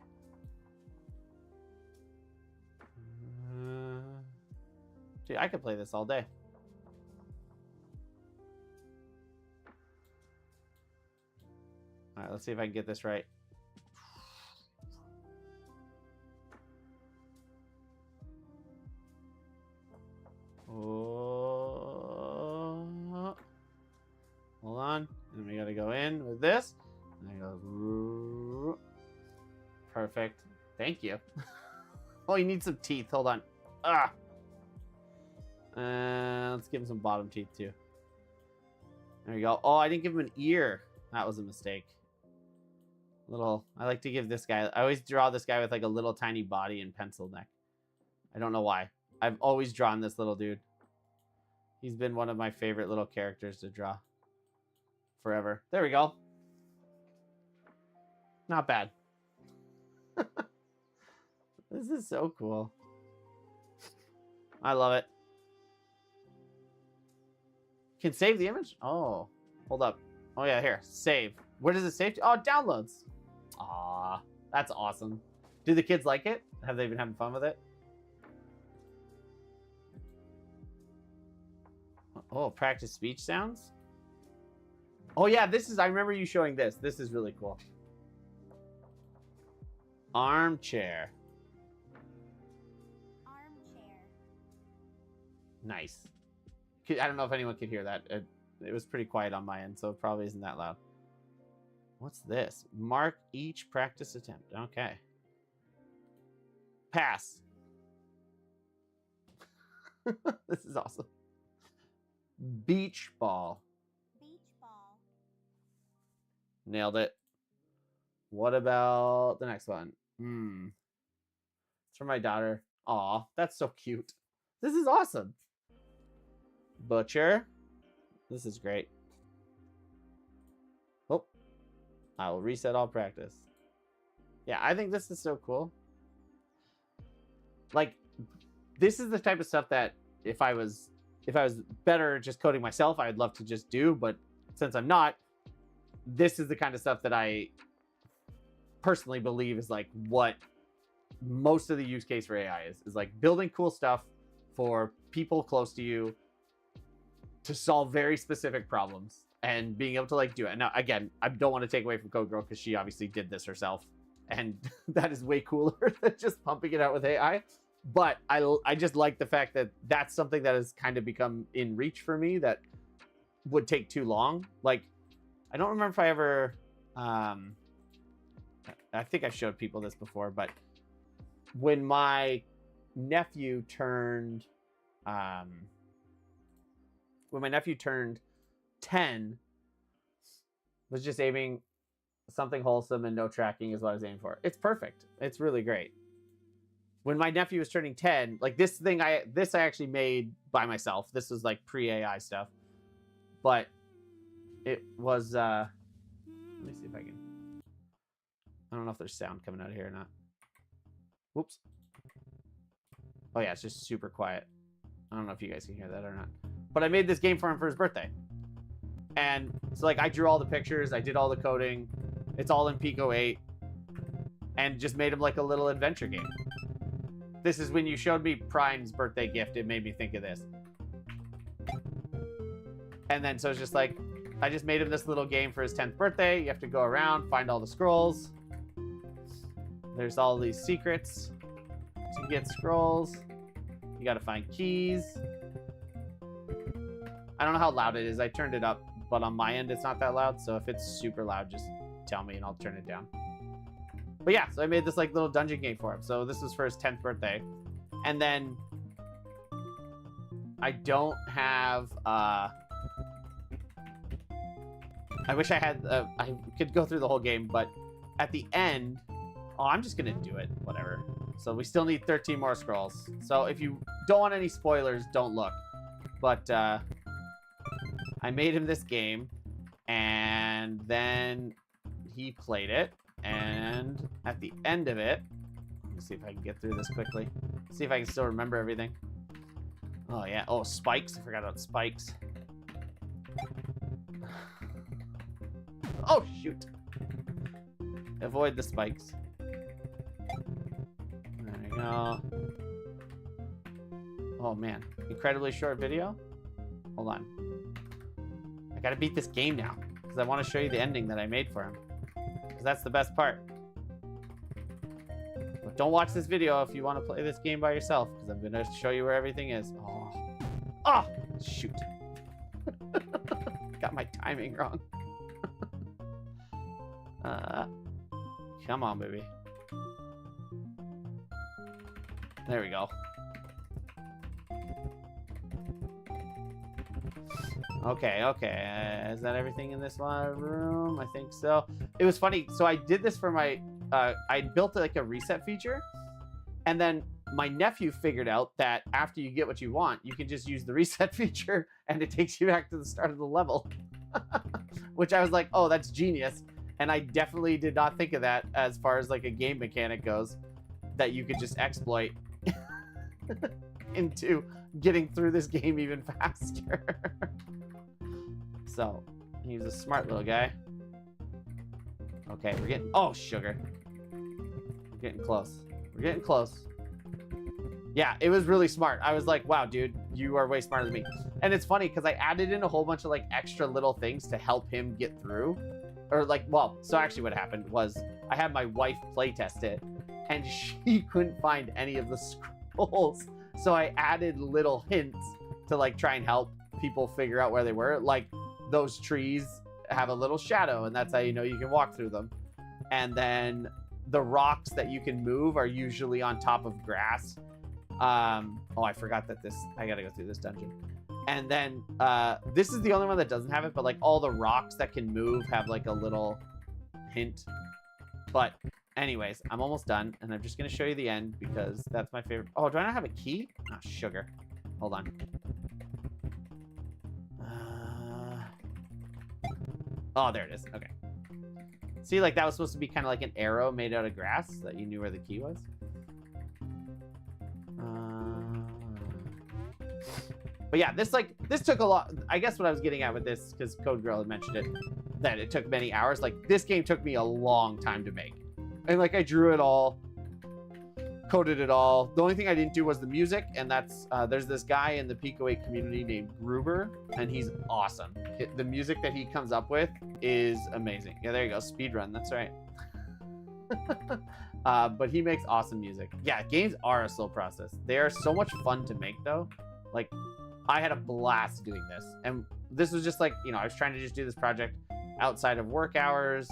Dude, I could play this all day. All right, let's see if I can get this right. Oh, hold on. And we gotta go in with this. And it goes. Perfect. Thank you. Oh, you need some teeth. Hold on. Ah. Let's give him some bottom teeth too. There you go. Oh, I didn't give him an ear. That was a mistake. I like to give this guy. I always draw this guy with like a little tiny body and pencil neck. I don't know why. I've always drawn this little dude. He's been one of my favorite little characters to draw. Forever. There we go. Not bad. This is so cool. I love it. Can save the image? Oh, hold up. Oh yeah, here. Save. Where does it save to? Oh, downloads. Aw, that's awesome. Do the kids like it? Have they been having fun with it? Oh, practice speech sounds? Oh yeah, this is, I remember you showing this. This is really cool. Armchair. Armchair. Nice. I don't know if anyone could hear that. It was pretty quiet on my end, so it probably isn't that loud. What's this? Mark each practice attempt. Okay. Pass. This is awesome. Beach ball. Beach ball. Nailed it. What about the next one? It's for my daughter. Aw, that's so cute. This is awesome. Butcher. This is great. Oh, I will reset all practice. Yeah, I think this is so cool. Like, this is the type of stuff that if I was better just coding myself, I'd love to just do. But since I'm not, this is the kind of stuff that I personally believe is like what most of the use case for AI is like building cool stuff for people close to you to solve very specific problems and being able to like do it. Now, again, I don't want to take away from Code Girl because she obviously did this herself, and that is way cooler than just pumping it out with AI. But I just like the fact that that's something that has kind of become in reach for me that would take too long. Like, I don't remember if I ever, I think I showed people this before, but when my nephew turned, 10, was just aiming something wholesome and no tracking is what I was aiming for. It's perfect. It's really great. When my nephew was turning 10, like this I actually made by myself. This was like pre-AI stuff. But it was, let me see if I can, I don't know if there's sound coming out of here or not. Whoops. Oh yeah, it's just super quiet. I don't know if you guys can hear that or not. But I made this game for him for his birthday. And so like I drew all the pictures, I did all the coding. It's all in Pico 8. And just made him like a little adventure game. This is when you showed me Prime's birthday gift, it made me think of this. And then so it's just like, I just made him this little game for his 10th birthday. You have to go around, find all the scrolls. There's all these secrets to get scrolls. You gotta find keys. I don't know how loud it is. I turned it up, but on my end, it's not that loud. So if it's super loud, just tell me and I'll turn it down. But yeah, so I made this like little dungeon game for him. So this was for his 10th birthday. And then I don't have, I wish I had, I could go through the whole game, but at the end, oh, I'm just gonna do it, whatever. So we still need 13 more scrolls. So if you don't want any spoilers, don't look. But I made him this game, and then he played it, and at the end of it, let me see if I can get through this quickly. See if I can still remember everything. Oh yeah, oh, spikes, I forgot about spikes. Oh shoot. Avoid the spikes. There we go. Oh man, incredibly short video. Hold on. I gotta beat this game now because I want to show you the ending that I made for him. Because that's the best part. But don't watch this video if you want to play this game by yourself because I'm gonna show you where everything is. Oh, oh shoot. Got my timing wrong. Come on, baby. There we go. Okay, okay. Is that everything in this room? I think so. It was funny. So I did this for my, I built like a reset feature. And then my nephew figured out that after you get what you want, you can just use the reset feature and it takes you back to the start of the level. Which I was like, oh, that's genius. And I definitely did not think of that as far as like a game mechanic goes, that you could just exploit into getting through this game even faster. So, he's a smart little guy. Okay, we're getting, oh, sugar. We're getting close. We're getting close. Yeah, it was really smart. I was like, wow, dude, you are way smarter than me. And it's funny because I added in a whole bunch of like extra little things to help him get through. Or like, well, so actually what happened was I had my wife play test it and she couldn't find any of the scrolls. So I added little hints to like try and help people figure out where they were. Like those trees have a little shadow and that's how you know you can walk through them. And then the rocks that you can move are usually on top of grass. Oh, I forgot that I gotta go through this dungeon. And then this is the only one that doesn't have it, but like all the rocks that can move have like a little hint. But anyways, I'm almost done and I'm just gonna show you the end because that's my favorite. Oh, do I not have a key? Oh, sugar. Hold on. Oh, there it is. Okay. See, like that was supposed to be kind of like an arrow made out of grass so that you knew where the key was. But yeah, this took a lot. I guess what I was getting at with this, because Code Girl had mentioned it, that it took many hours. Like this game took me a long time to make, and like I drew it all, coded it all. The only thing I didn't do was the music, and that's there's this guy in the Pico 8 community named Gruber, and he's awesome. The music that he comes up with is amazing. Yeah, there you go, speedrun. That's right. But he makes awesome music. Yeah, games are a slow process. They are so much fun to make, though. Like, I had a blast doing this, and this was just like, you know, I was trying to just do this project outside of work hours,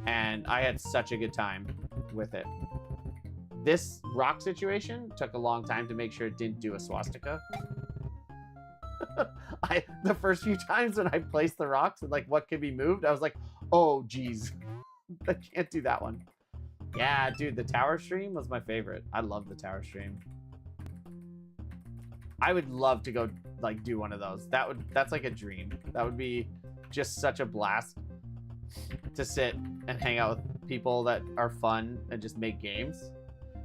and I had such a good time with it. This rock situation took a long time to make sure it didn't do a swastika. The first few times when I placed the rocks and like what could be moved, I was like, oh geez, I can't do that one. Yeah, dude, the tower stream was my favorite. I love the tower stream. I would love to go like do one of those. That's like a dream. That would be just such a blast to sit and hang out with people that are fun and just make games.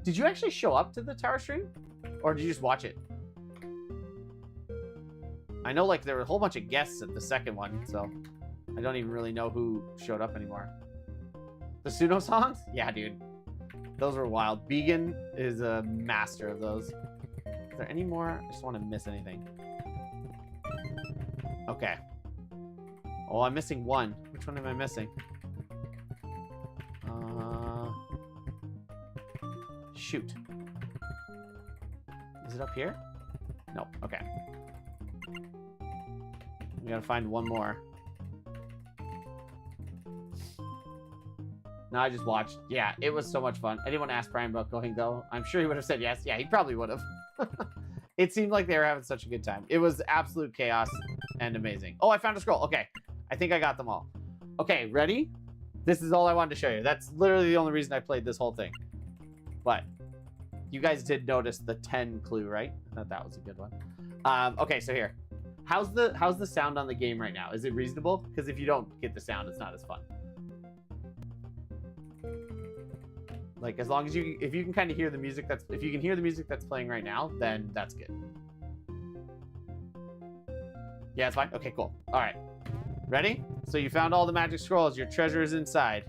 Did you actually show up to the tower stream, or did you just watch it? I know like there were a whole bunch of guests at the second one, so I don't even really know who showed up anymore. The Suno songs? Yeah, dude. Those were wild. Began is a master of those. Is there any more? I just want to miss anything. Okay. Oh, I'm missing one. Which one am I missing? Shoot. Is it up here? No. Okay. We gotta find one more. No, I just watched. Yeah, it was so much fun. I didn't want to ask Brian about going, though. I'm sure he would have said yes. Yeah, he probably would have. It seemed like they were having such a good time. It was absolute chaos and amazing. Oh, I found a scroll. Okay. I think I got them all. Okay, ready? This is all I wanted to show you. That's literally the only reason I played this whole thing. But you guys did notice the 10 clue, right? I thought that was a good one. Okay, so here. How's the sound on the game right now? Is it reasonable? Because if you don't get the sound, it's not as fun. Like, as long as if you can kind of hear the music if you can hear the music that's playing right now, then that's good. Yeah, it's fine. Okay, cool. All right. Ready? So you found all the magic scrolls. Your treasure is inside.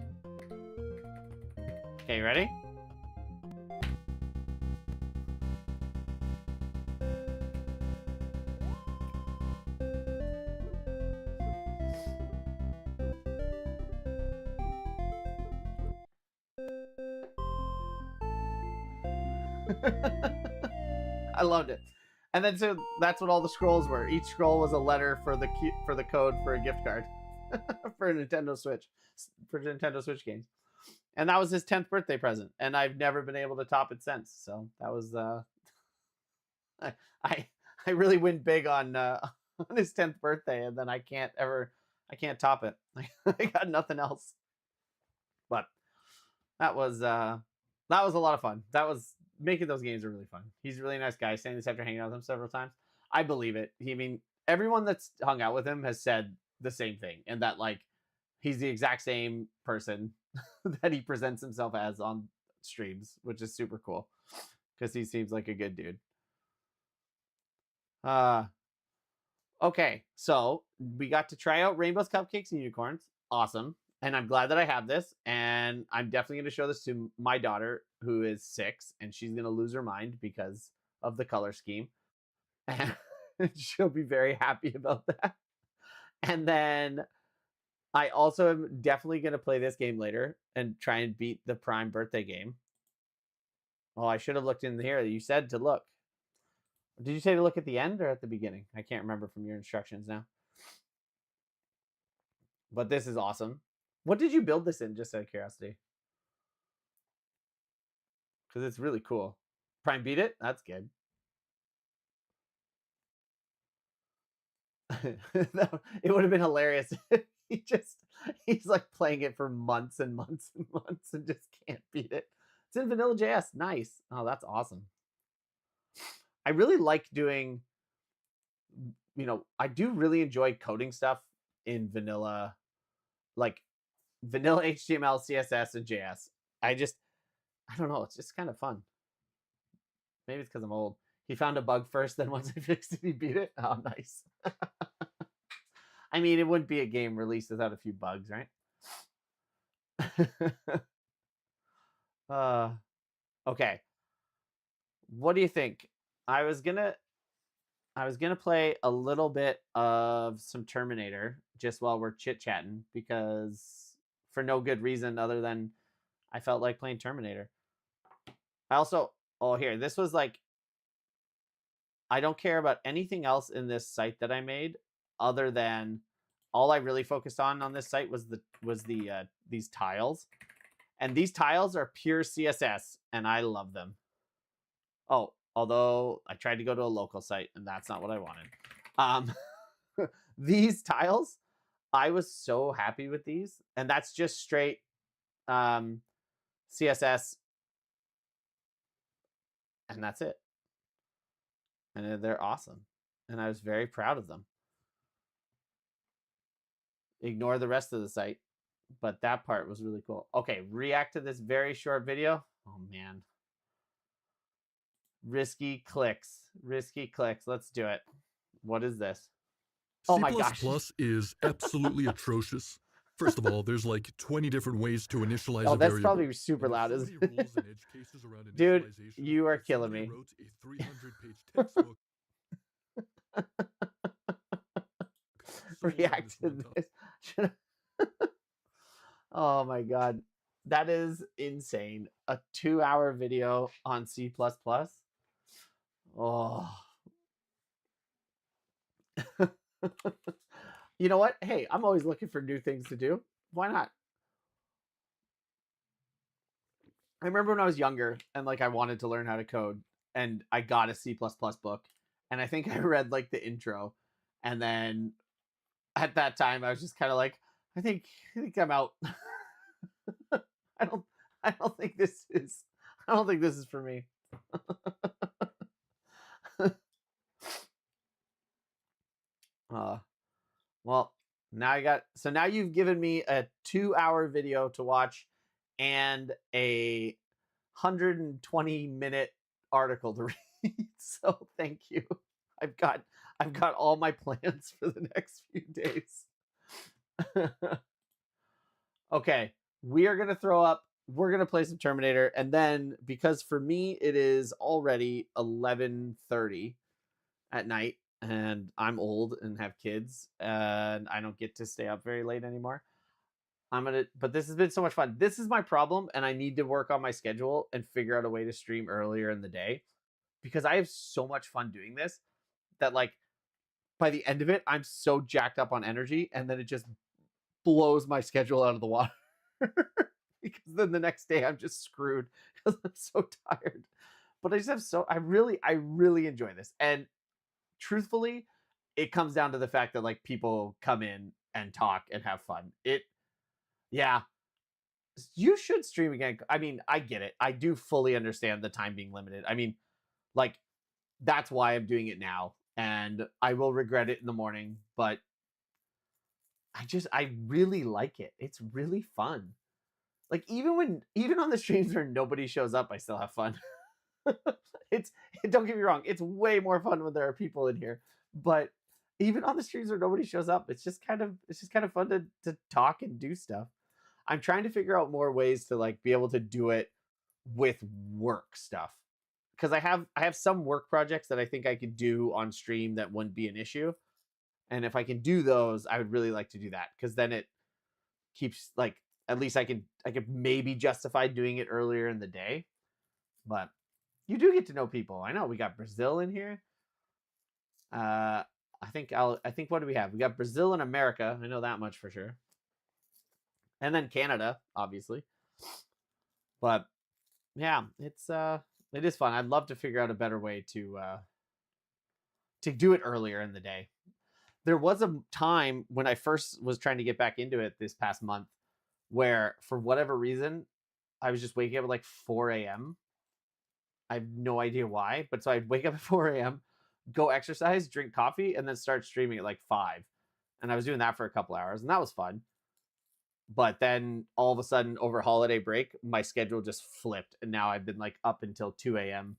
Okay, ready? I loved it. And then so that's what all the scrolls were. Each scroll was a letter for the code for a gift card for Nintendo Switch games. And that was his 10th birthday present, and I've never been able to top it since. So that was I really went big on his 10th birthday, and then I can't top it. I got nothing else. But that was a lot of fun. Making those games are really fun. He's a really nice guy. Saying this after hanging out with him several times. I believe it. I mean, everyone that's hung out with him has said the same thing, and that like he's the exact same person that he presents himself as on streams, which is super cool because he seems like a good dude. Okay, so we got to try out Rainbows, Cupcakes, and Unicorns. Awesome. And I'm glad that I have this, and I'm definitely going to show this to my daughter, who is 6, and she's going to lose her mind because of the color scheme. And she'll be very happy about that. And then I also am definitely going to play this game later and try and beat the Prime birthday game. Oh, I should have looked in here. You said to look. Did you say to look at the end or at the beginning? I can't remember from your instructions now. But this is awesome. What did you build this in, just out of curiosity? Because it's really cool. Prime beat it? That's good. It would have been hilarious. He's like playing it for months and months and months and just can't beat it. It's in Vanilla.js. Nice. Oh, that's awesome. I really like doing, I do really enjoy coding stuff in vanilla like vanilla HTML, CSS, and JS. I don't know. It's just kind of fun. Maybe it's because I'm old. He found a bug first, then once I fixed it, he beat it. Oh, nice. I mean, it wouldn't be a game released without a few bugs, right? Okay. What do you think? I was gonna play a little bit of some Terminator just while we're chit-chatting, because for no good reason other than I felt like playing Terminator. I also, here, this was like, I don't care about anything else in this site that I made other than all I really focused on this site was these tiles. And these tiles are pure CSS and I love them. Oh, although I tried to go to a local site and that's not what I wanted. These tiles, I was so happy with these, and that's just straight CSS, and that's it. And they're awesome, and I was very proud of them. Ignore the rest of the site, but that part was really cool. Okay, react to this very short video. Oh man, risky clicks. Let's do it. What is this? Oh my gosh. C++ is absolutely atrocious. First of all, there's like 20 different ways to initialize a variable. That's probably super loud, isn't it? Dude, you are killing me. Wrote a 300-page textbook. React to this. Oh my god. That is insane. A 2-hour video on C++. Oh. You know what? Hey, I'm always looking for new things to do. Why not? I remember when I was younger and like I wanted to learn how to code, and I got a C++ book, and I think I read like the intro, and then at that time I was just kind of like, I think I'm out. I don't think this is for me. Well, now you've given me a 2-hour video to watch and a 120-minute article to read. So thank you. I've got all my plans for the next few days. Okay, we're gonna play some Terminator, and then because for me it is already 11:30 at night, and I'm old and have kids, and I don't get to stay up very late anymore. But this has been so much fun. This is my problem, and I need to work on my schedule and figure out a way to stream earlier in the day, because I have so much fun doing this that like by the end of it, I'm so jacked up on energy, and then it just blows my schedule out of the water. Because then the next day I'm just screwed because I'm so tired. But I really enjoy this. And truthfully, it comes down to the fact that like people come in and talk and have fun. You should stream again. I mean, I get it. I do fully understand the time being limited. I mean, like, that's why I'm doing it now, and I will regret it in the morning, but I really like it. It's really fun. Like, even on the streams where nobody shows up, I still have fun. Don't get me wrong, it's way more fun when there are people in here, but even on the streams where nobody shows up, it's just kind of fun to talk and do stuff. I'm trying to figure out more ways to like be able to do it with work stuff, because I have some work projects that I think I could do on stream that wouldn't be an issue, and if I can do those, I would really like to do that, because then it keeps like, at least I could maybe justify doing it earlier in the day. But you do get to know people. I know we got Brazil in here. I think what do we have? We got Brazil and America. I know that much for sure. And then Canada, obviously. But yeah, it is fun. I'd love to figure out a better way to do it earlier in the day. There was a time when I first was trying to get back into it this past month where, for whatever reason, I was just waking up at like 4 a.m. I have no idea why, but so I'd wake up at 4 a.m., go exercise, drink coffee, and then start streaming at like 5. And I was doing that for a couple hours, and that was fun. But then all of a sudden over holiday break, my schedule just flipped. And now I've been like up until 2 a.m.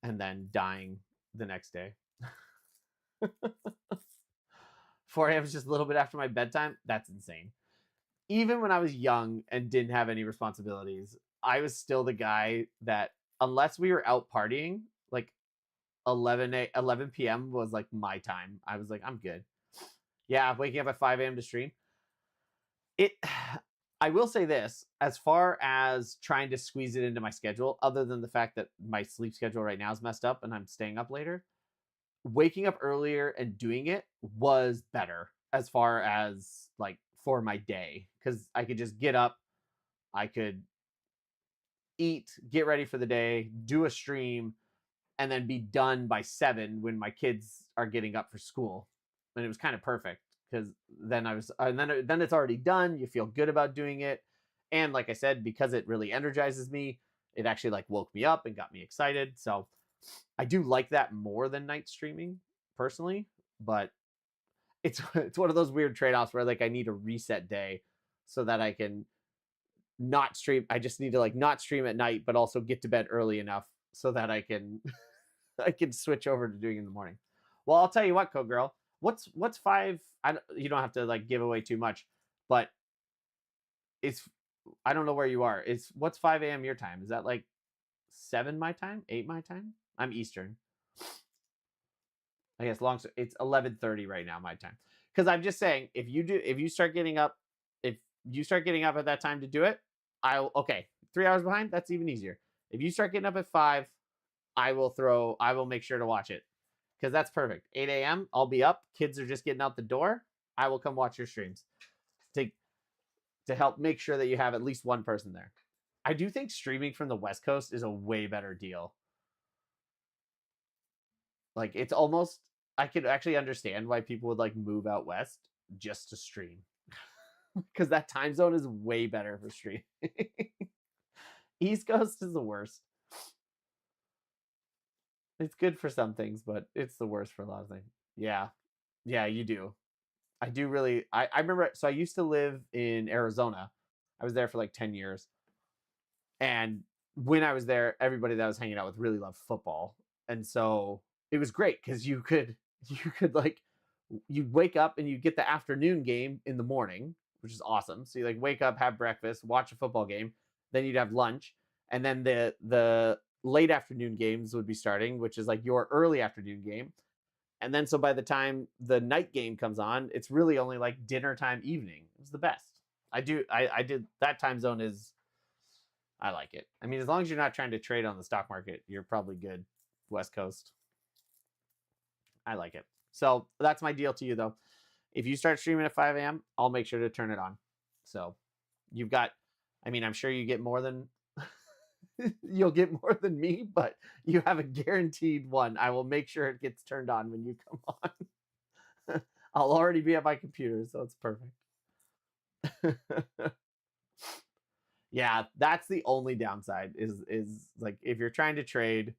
and then dying the next day. 4 a.m. is just a little bit after my bedtime. That's insane. Even when I was young and didn't have any responsibilities, I was still the guy that, unless we were out partying, like 11 p.m. was like my time. I was like, I'm good. Yeah, waking up at 5 a.m. to stream. I will say this, as far as trying to squeeze it into my schedule, other than the fact that my sleep schedule right now is messed up and I'm staying up later, waking up earlier and doing it was better as far as like for my day, because I could just get up, I could eat, get ready for the day, do a stream, and then be done by 7 when my kids are getting up for school. And it was kind of perfect, because then then it's already done. You feel good about doing it. And like I said, because it really energizes me, it actually like woke me up and got me excited. So I do like that more than night streaming personally, but it's one of those weird trade-offs where like I need a reset day so that I can not stream. I just need to like not stream at night, but also get to bed early enough so that I can I can switch over to doing it in the morning. Well, I'll tell you what, Code Girl. What's 5? You don't have to like give away too much, but I don't know where you are. What's 5 a.m. your time? Is that like 7 my time? 8 my time? I'm Eastern. I guess it's 11:30 right now my time. Because I'm just saying, if you start getting up at that time to do it, 3 hours behind, that's even easier. If you start getting up at 5, I will make sure to watch it, because that's perfect. 8 a.m. I'll be up. Kids are just getting out the door. I will come watch your streams to help make sure that you have at least one person there. I do think streaming from the West Coast is a way better deal. Like, it's almost, I could actually understand why people would like move out west just to stream, because that time zone is way better for streaming. East Coast is the worst. It's good for some things, but it's the worst for a lot of things. Yeah, you do. I do really. I remember. So I used to live in Arizona. I was there for like 10 years, and when I was there, everybody that I was hanging out with really loved football, and so it was great because you could like, you'd wake up and you get the afternoon game in the morning, which is awesome. So you like wake up, have breakfast, watch a football game, then you'd have lunch, and then the late afternoon games would be starting, which is like your early afternoon game. And then so by the time the night game comes on, it's really only like dinner time, evening. It was the best. I did that time zone I like it. I mean, as long as you're not trying to trade on the stock market, you're probably good. West Coast. I like it. So that's my deal to you, though. If you start streaming at 5 a.m., I'll make sure to turn it on. So you've got, I mean, I'm sure you get more than, you'll get more than me, but you have a guaranteed one. I will make sure it gets turned on when you come on. I'll already be at my computer, so it's perfect. Yeah, that's the only downside is like, if you're trying to trade.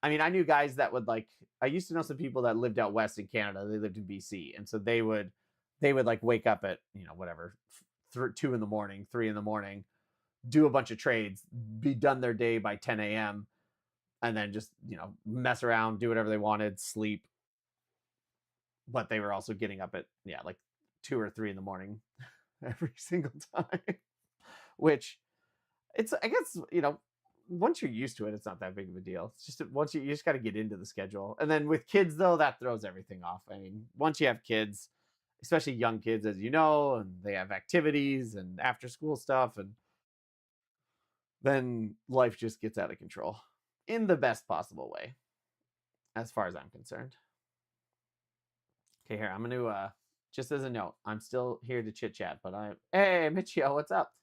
I mean, I knew guys that would like, I used to know some people that lived out west in Canada. They lived in BC. And so they would like wake up at, whatever, 2 in the morning, 3 in the morning, do a bunch of trades, be done their day by 10 a.m. and then just, mess around, do whatever they wanted, sleep. But they were also getting up at, like 2 or 3 in the morning every single time, which it's, I guess, once you're used to it, it's not that big of a deal. It's just you just got to get into the schedule. And then with kids, though, that throws everything off. I mean, once you have kids, especially young kids, as you know, and they have activities and after school stuff, and then life just gets out of control in the best possible way, as far as I'm concerned. Okay, here, I'm going to, just as a note, I'm still here to chit chat, but hey, Michio, what's up?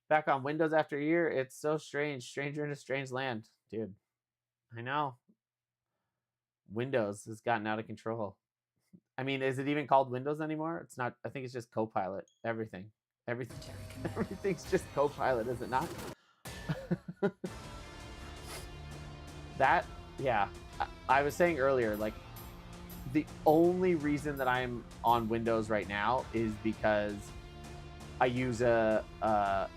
Back on Windows after a year. It's so strange. Stranger in a strange land. Dude, I know. Windows has gotten out of control. I mean, is it even called Windows anymore? It's not. I think it's just Copilot. Everything's just Copilot, is it not? Yeah. I was saying earlier, like, the only reason that I'm on Windows right now is because I use a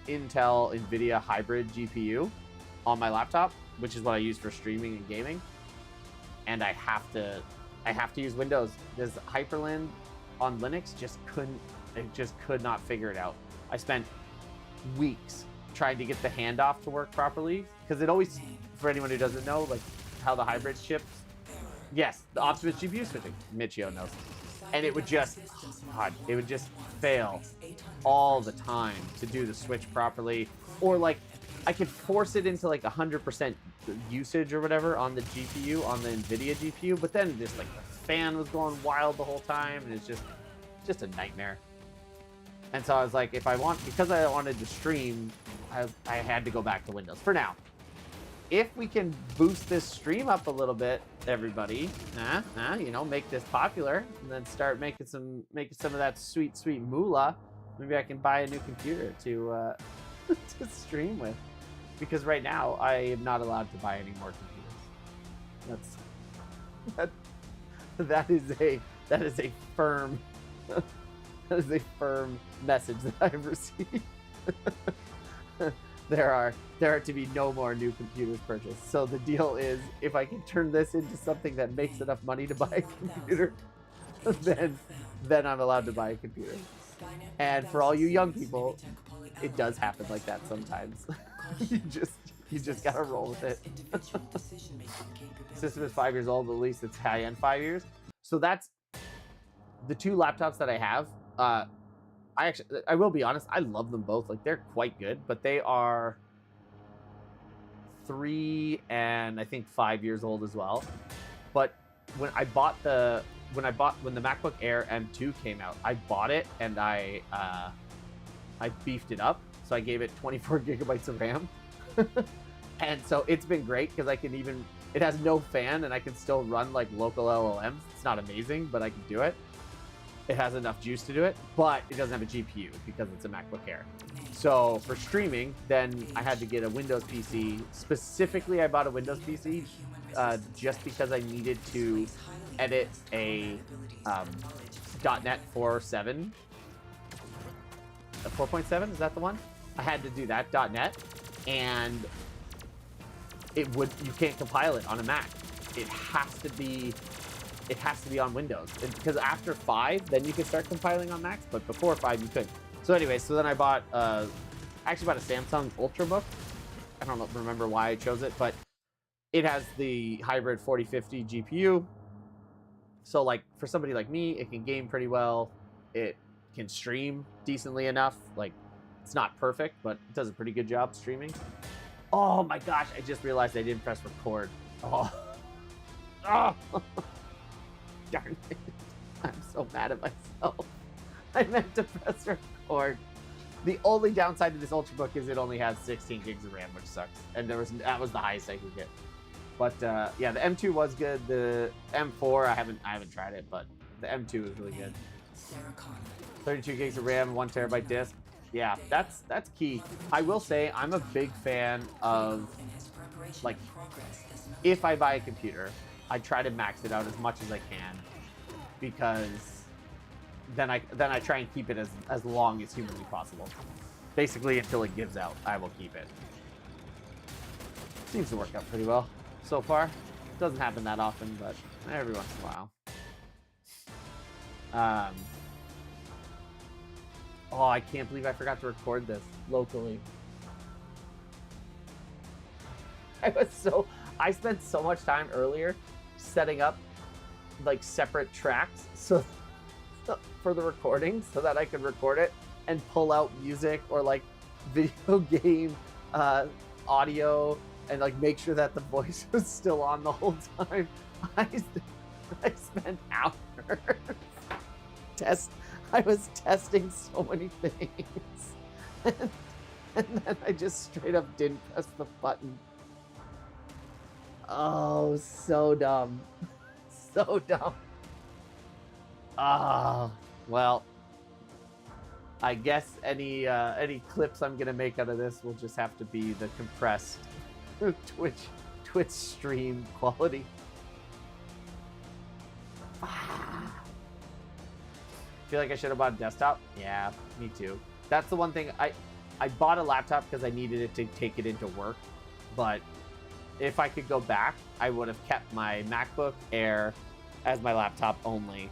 Intel NVIDIA hybrid GPU on my laptop, which is what I use for streaming and gaming. And I have to use Windows. This Hyperland on Linux just could not figure it out. I spent weeks trying to get the handoff to work properly, because it always, for anyone who doesn't know, like how the hybrid ships, yes, the Optimus GPU switching, Michio knows, and it would just, God, it would just fail all the time to do the switch properly, or like I could force it into like 100% usage or whatever on the GPU, on the NVIDIA GPU, but then just like the fan was going wild the whole time, and it's just a nightmare. And so I was like, because I wanted to stream, I had to go back to Windows for now. If we can boost this stream up a little bit, everybody, you know, make this popular, and then start making some of that sweet moolah, maybe I can buy a new computer to to stream with. Because right now I am not allowed to buy any more computers. That is a firm that is a firm message that I've received. There are to be no more new computers purchased. So the deal is, if I can turn this into something that makes enough money to buy a computer, then I'm allowed to buy a computer. And for all you young people, it does happen like that sometimes. you just gotta roll with it. System is 5 years old, but at least it's high-end 5 years. So that's the two laptops that I have. I will be honest, I love them both. Like, they're quite good, but they are 3 and I think 5 years old as well. But when the MacBook Air M2 came out, I bought it and I beefed it up. So I gave it 24 gigabytes of RAM. And so it's been great, because it has no fan and I can still run like local LLMs. It's not amazing, but I can do it. It has enough juice to do it, but it doesn't have a GPU because it's a MacBook Air. So for streaming, then I had to get a Windows PC. Specifically, I bought a Windows PC just because I needed to edit a .NET 4.7. 4.7, is that the one? I had to do that, .NET, and you can't compile it on a Mac. It has to be on Windows, because after 5, then you can start compiling on Macs, but before 5 you couldn't. So anyway, so then I bought a Samsung Ultrabook. I don't remember why I chose it, but it has the hybrid 4050 GPU. So like for somebody like me, it can game pretty well. It can stream decently enough. Like, it's not perfect, but it does a pretty good job streaming. Oh my gosh, I just realized I didn't press record. Oh. Darn it. I'm so mad at myself. I meant to press record. The only downside to this Ultrabook is it only has 16 gigs of RAM, which sucks. And that was the highest I could get. But yeah, the M2 was good. The M4, I haven't tried it, but the M2 is really good. 32 gigs of RAM, 1 terabyte disk. Yeah, that's key. I will say I'm a big fan of, like, if I buy a computer, I try to max it out as much as I can, because then I try and keep it as long as humanly possible. Basically, until it gives out, I will keep it. Seems to work out pretty well so far. Doesn't happen that often, but every once in a while. Oh, I can't believe I forgot to record this locally. I spent so much time earlier setting up like separate tracks for the recording, so that I could record it and pull out music or like video game audio, and like make sure that the voice was still on the whole time. I spent hours I was testing so many things, and then I just straight up didn't press the button. Oh, so dumb. So dumb. Ah, well, I guess any clips I'm gonna make out of this will just have to be the compressed Twitch stream quality. Feel like I should have bought a desktop? Yeah, me too. That's the one thing. I bought a laptop because I needed it to take it into work, but if I could go back, I would have kept my MacBook Air as my laptop only,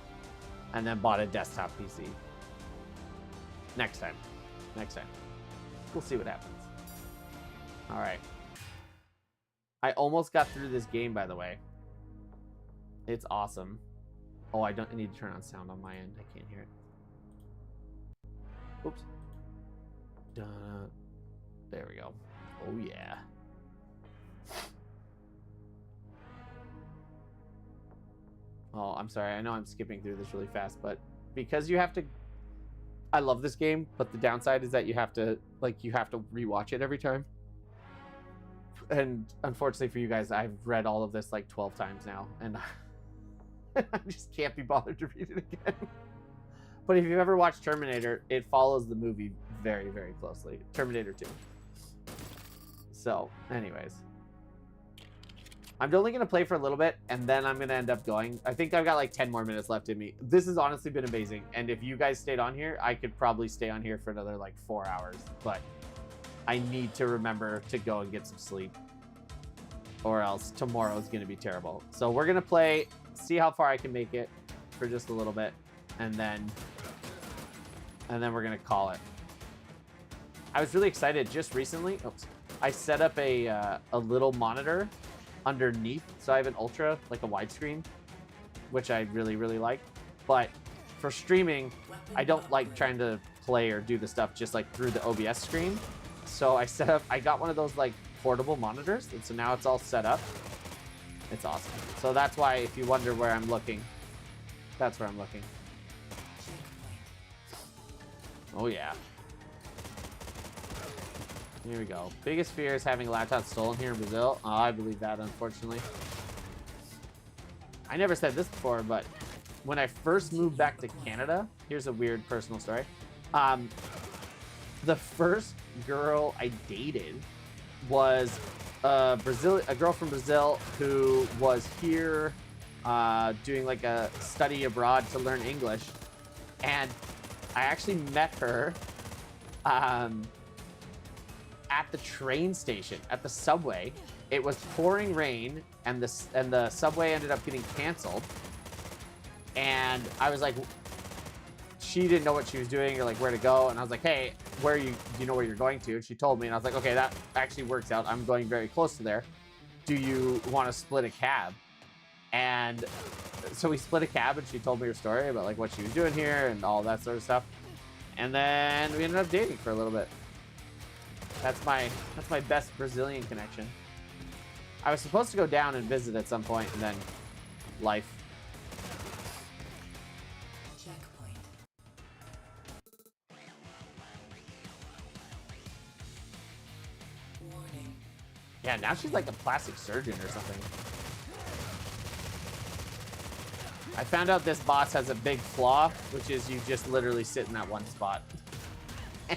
and then bought a desktop PC. Next time. We'll see what happens. All right. I almost got through this game, by the way. It's awesome. Oh, I need to turn on sound on my end. I can't hear it. Oops. There we go. Oh, yeah. Oh, I'm sorry. I know I'm skipping through this really fast, but because you have to... I love this game, but the downside is that you have to rewatch it every time. And unfortunately for you guys, I've read all of this like 12 times now, and I just can't be bothered to read it again. But if you've ever watched Terminator, it follows the movie very, very closely. Terminator 2. So, anyways. I'm only going to play for a little bit, and then I'm going to end up going. I think I've got like 10 more minutes left in me. This has honestly been amazing, and if you guys stayed on here, I could probably stay on here for another like 4 hours, but I need to remember to go and get some sleep, or else tomorrow is going to be terrible. So we're going to play, see how far I can make it for just a little bit, and then we're going to call it. I was really excited just recently. Oops. I set up a little monitor underneath, so I have an ultra, like a widescreen, which I really, really like. But for streaming, I don't like trying to play or do the stuff just like through the OBS screen. So I got one of those like portable monitors, and so now it's all set up. It's awesome. So that's why, if you wonder where I'm looking, that's where I'm looking. Oh yeah. Here we go. Biggest fear is having a laptop stolen here in Brazil. Oh, I believe that, unfortunately. I never said this before, but when I first moved back to Canada, here's a weird personal story. The first girl I dated was a girl from Brazil who was here doing like a study abroad to learn English. And I actually met her at the train station, at the subway. It was pouring rain, and the subway ended up getting canceled. And I was like, she didn't know what she was doing or like where to go, and I was like, hey, do you know where you're going to? And she told me, and I was like, okay, that actually works out. I'm going very close to there. Do you want to split a cab? And so we split a cab, and she told me her story about like what she was doing here and all that sort of stuff. And then we ended up dating for a little bit. That's my best Brazilian connection. I was supposed to go down and visit at some point, and then life. Checkpoint. Warning. Yeah, now she's like a plastic surgeon or something. I found out this boss has a big flaw, which is you just literally sit in that one spot.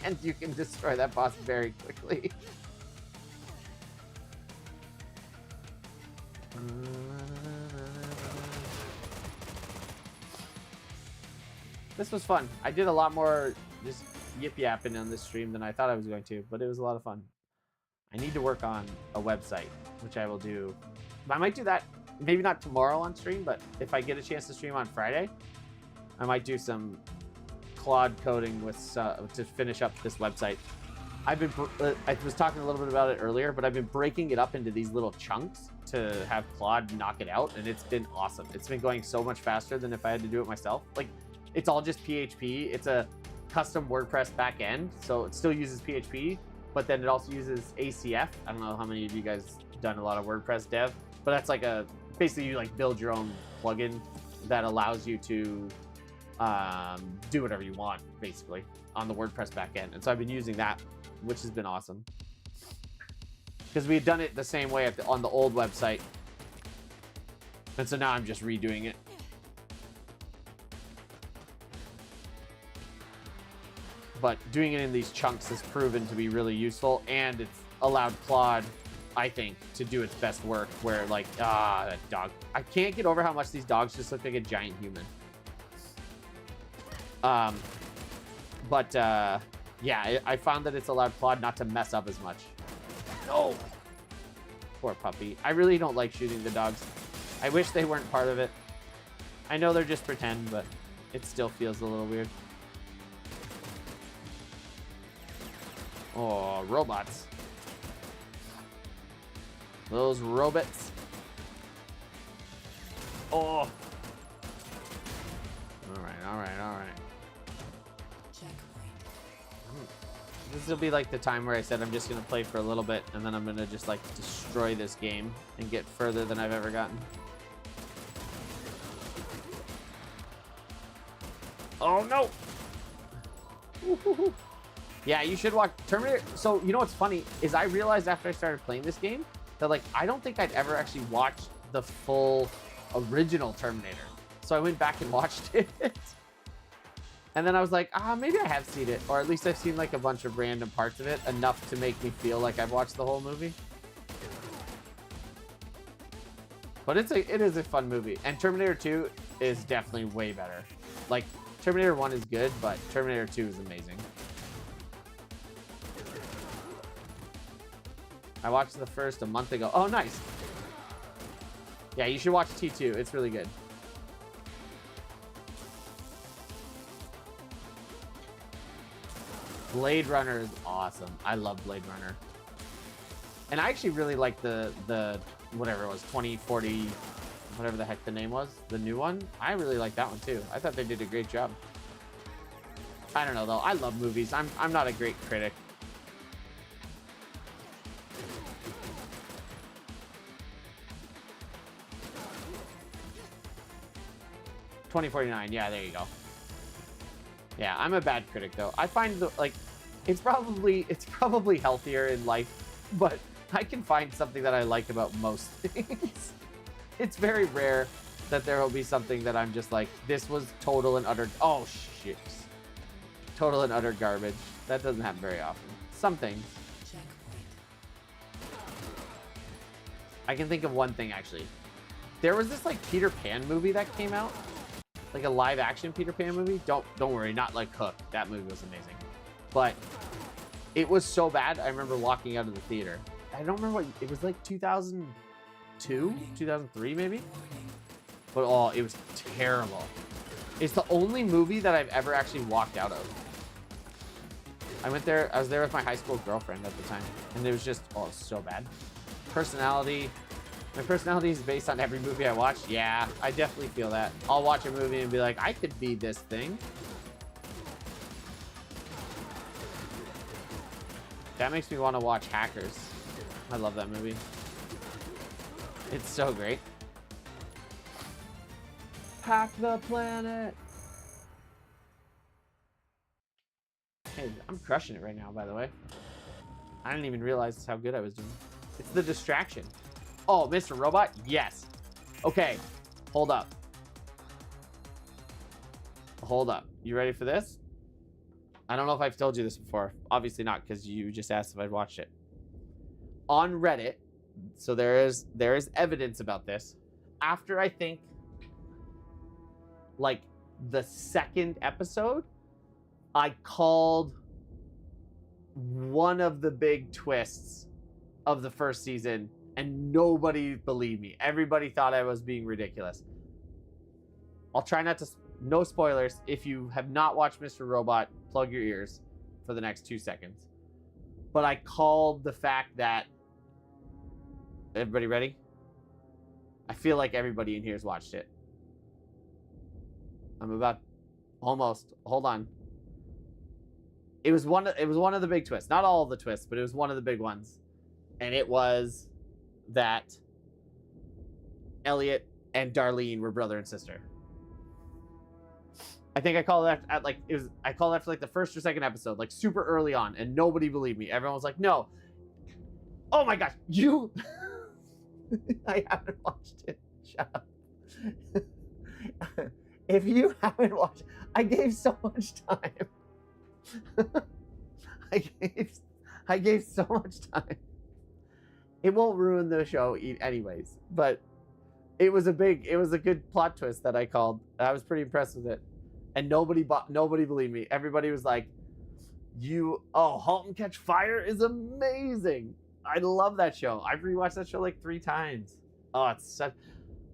And you can destroy that boss very quickly. This was fun. I did a lot more just yip-yapping on this stream than I thought I was going to, but it was a lot of fun. I need to work on a website, which I will do. I might do that, maybe not tomorrow on stream, but if I get a chance to stream on Friday, I might do some Claude coding with to finish up this website. I was talking a little bit about it earlier, but I've been breaking it up into these little chunks to have Claude knock it out, and it's been awesome. It's been going so much faster than if I had to do it myself. Like, it's all just PHP. It's a custom WordPress backend, so it still uses PHP, but then it also uses ACF. I don't know how many of you guys done a lot of WordPress dev, but that's like basically you like build your own plugin that allows you to do whatever you want, basically, on the WordPress backend. And so I've been using that, which has been awesome. Because we had done it the same way on the old website. And so now I'm just redoing it. But doing it in these chunks has proven to be really useful, and it's allowed Claude, I think, to do its best work, where like, that dog. I can't get over how much these dogs just look like a giant human. Yeah, I found that it's allowed Claude not to mess up as much. No! Poor puppy. I really don't like shooting the dogs. I wish they weren't part of it. I know they're just pretend, but it still feels a little weird. Oh, robots. Those robots. Oh. All right. This will be like the time where I said I'm just going to play for a little bit, and then I'm going to just like destroy this game and get further than I've ever gotten. Oh, no. Yeah, you should watch Terminator. So, you know what's funny is I realized after I started playing this game that, like, I don't think I'd ever actually watched the full original Terminator. So I went back and watched it. And then I was like, maybe I have seen it. Or at least I've seen, like, a bunch of random parts of it. Enough to make me feel like I've watched the whole movie. But it is a fun movie. And Terminator 2 is definitely way better. Like, Terminator 1 is good, but Terminator 2 is amazing. I watched the first a month ago. Oh, nice. Yeah, you should watch T2. It's really good. Blade Runner is awesome. I love Blade Runner. And I actually really like the whatever it was, 2040, whatever the heck the name was, the new one. I really like that one too. I thought they did a great job. I don't know though. I love movies. I'm not a great critic. $20.49. Yeah, there you go. Yeah, I'm a bad critic though. I find like it's probably healthier in life, but I can find something that I like about most things. It's very rare that there will be something that I'm just like, this was total and utter, oh shit, total and utter garbage. That doesn't happen very often. Some things. I can think of one thing actually. There was this like Peter Pan movie that came out, like a live action Peter Pan movie. Don't worry, not like Hook. That movie was amazing, but it was so bad. I remember walking out of the theater. I don't remember what it was, like 2002, 2003 maybe. But oh, it was terrible. It's the only movie that I've ever actually walked out of. I was there with my high school girlfriend at the time, and it was just, oh, it's so bad. Personality. My personality is based on every movie I watch. Yeah, I definitely feel that. I'll watch a movie and be like, I could be this thing. That makes me want to watch Hackers. I love that movie. It's so great. Hack the planet. Hey, I'm crushing it right now, by the way. I didn't even realize how good I was doing. It's the distraction. Oh, Mr. Robot? Yes. Okay, hold up. Hold up. You ready for this? I don't know if I've told you this before. Obviously not, because you just asked if I'd watched it. On Reddit, so there is evidence about this. After I think like the second episode, I called one of the big twists of the first season, and nobody believed me. Everybody thought I was being ridiculous. I'll try not to, no spoilers. If you have not watched Mr. Robot, plug your ears for the next 2 seconds. But I called the fact that, everybody ready? I feel like everybody in here has watched it. I'm about, almost, hold on. It was one of the big twists. Not all of the twists, but it was one of the big ones. And it was that Elliot and Darlene were brother and sister. I think I called that at like, I called that for like the first or second episode, like super early on, and nobody believed me. Everyone was like, no. Oh my gosh, you I haven't watched it. Shut up. If you haven't watched, I gave so much time. I gave so much time. It won't ruin the show anyways, but it was a good plot twist that I called. I was pretty impressed with it. And nobody believed me. Everybody was like, Halt and Catch Fire is amazing. I love that show. I've rewatched that show like 3 times. Oh, it's such.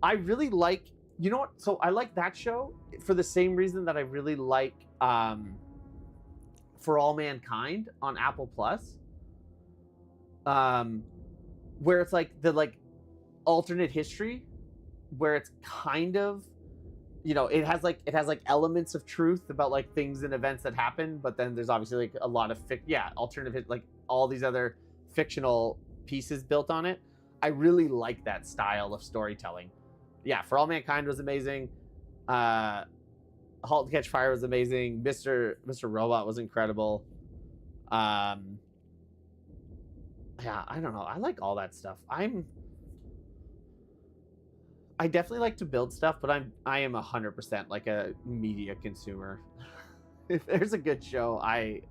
I really like. You know what? So I like that show for the same reason that I really like For All Mankind on Apple Plus. Where it's like the alternate history, where it's kind of, it has like elements of truth about like things and events that happen, but then there's obviously like a lot of alternative, like all these other fictional pieces built on it. I really like that style of storytelling. Yeah, For All Mankind was amazing. Halt to Catch Fire was amazing. Mr. Robot was incredible. Yeah, I don't know. I like all that stuff. I definitely like to build stuff, but I am 100% like a media consumer. If there's a good show, I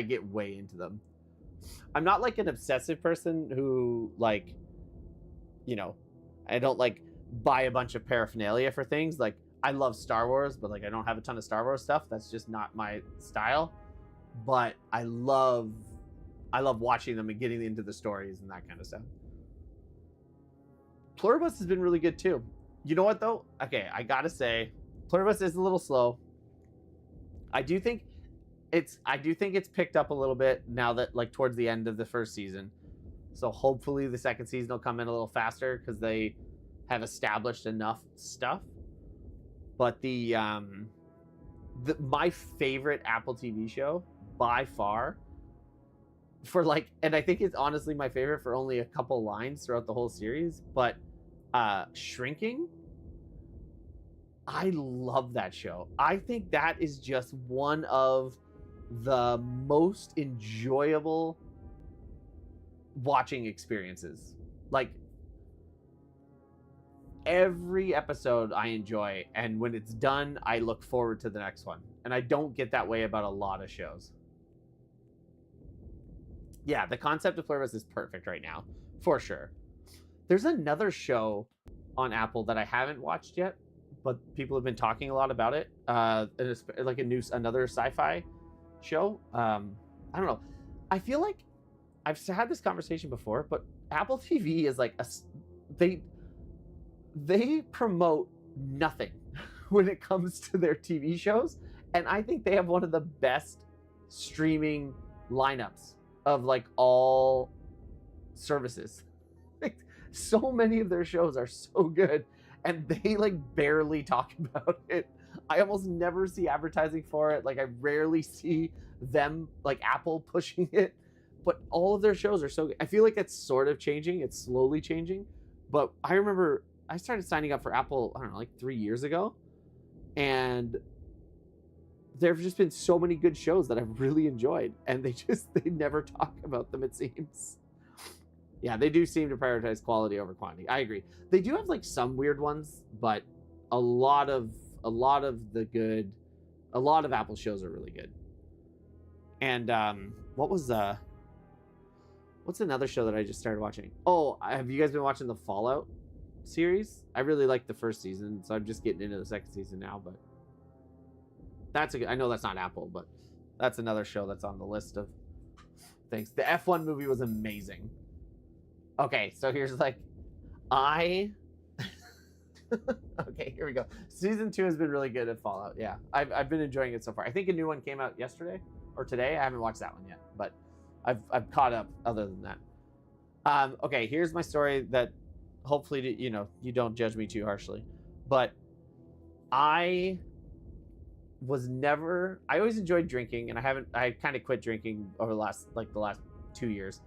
get way into them. I'm not like an obsessive person who like, I don't like buy a bunch of paraphernalia for things. Like I love Star Wars, but like I don't have a ton of Star Wars stuff. That's just not my style. But I love watching them and getting into the stories and that kind of stuff. Pluribus has been really good too. You know what though? Okay, I gotta say, Pluribus is a little slow. I do think it's picked up a little bit now that like towards the end of the first season. So hopefully the second season will come in a little faster because they have established enough stuff. But my favorite Apple TV show by far, for like, and I think it's honestly my favorite for only a couple lines throughout the whole series, but Shrinking, I love that show. I think that is just one of the most enjoyable watching experiences. Like every episode I enjoy, and when it's done I look forward to the next one, and I don't get that way about a lot of shows. Yeah, the concept of Pluribus is perfect right now, for sure. There's another show on Apple that I haven't watched yet, but people have been talking a lot about it. It's like another sci-fi show. I don't know. I feel like I've had this conversation before, but Apple TV is like they promote nothing when it comes to their TV shows, and I think they have one of the best streaming lineups of like all services. Like, so many of their shows are so good, and they like barely talk about it. I almost never see advertising for it. Like I rarely see them, like Apple, pushing it, but all of their shows are so good. I feel like it's sort of changing. It's slowly changing, but I remember I started signing up for Apple, I don't know, like 3 years ago, and there have just been so many good shows that I've really enjoyed, and they never talk about them, it seems. Yeah, they do seem to prioritize quality over quantity. I agree. They do have like some weird ones, but a lot of Apple shows are really good. And what's another show that I just started watching? Oh, have you guys been watching the Fallout series? I really liked the first season, so I'm just getting into the second season now, but I know that's not Apple, but that's another show that's on the list of things. The F1 movie was amazing. Okay, so here's like, okay, here we go. Season 2 has been really good at Fallout. Yeah, I've been enjoying it so far. I think a new one came out yesterday or today. I haven't watched that one yet, but I've caught up other than that. Okay, here's my story that hopefully, you don't judge me too harshly, but I always enjoyed drinking, and I kind of quit drinking over the last 2 years.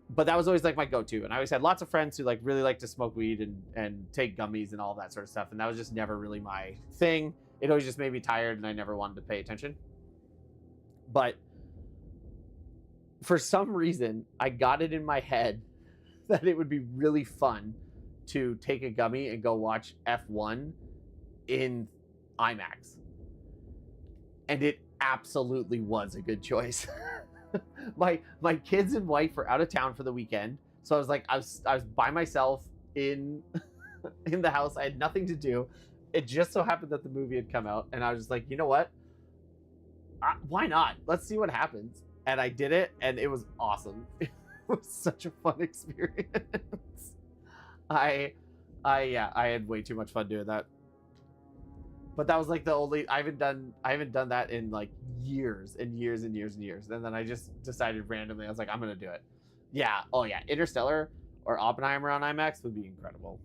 But that was always like my go-to, and I always had lots of friends who like really like to smoke weed and take gummies and all that sort of stuff, and that was just never really my thing. It always just made me tired, and I never wanted to pay attention. But for some reason, I got it in my head that it would be really fun to take a gummy and go watch F1 in IMAX. And it absolutely was a good choice. my kids and wife were out of town for the weekend, so I was like, I was by myself in the house. I had nothing to do. It just so happened that the movie had come out, and I was just like, you know what? why not? Let's see what happens. And I did it, and it was awesome. It was such a fun experience. I had way too much fun doing that. But that was like the only I haven't done that in like years and years and years and years. And then I just decided randomly, I was like, I'm gonna do it. Yeah, oh yeah, Interstellar or Oppenheimer on IMAX would be incredible.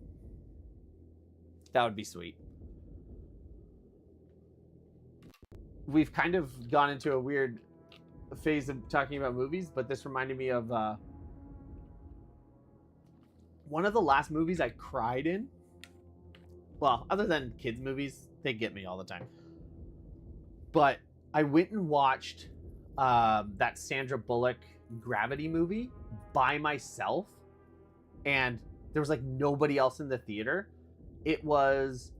That would be sweet. We've kind of gone into a weird phase of talking about movies, but this reminded me of one of the last movies I cried in. Well, other than kids movies, they get me all the time. But I went and watched that Sandra Bullock Gravity movie by myself, and there was like nobody else in the theater. It was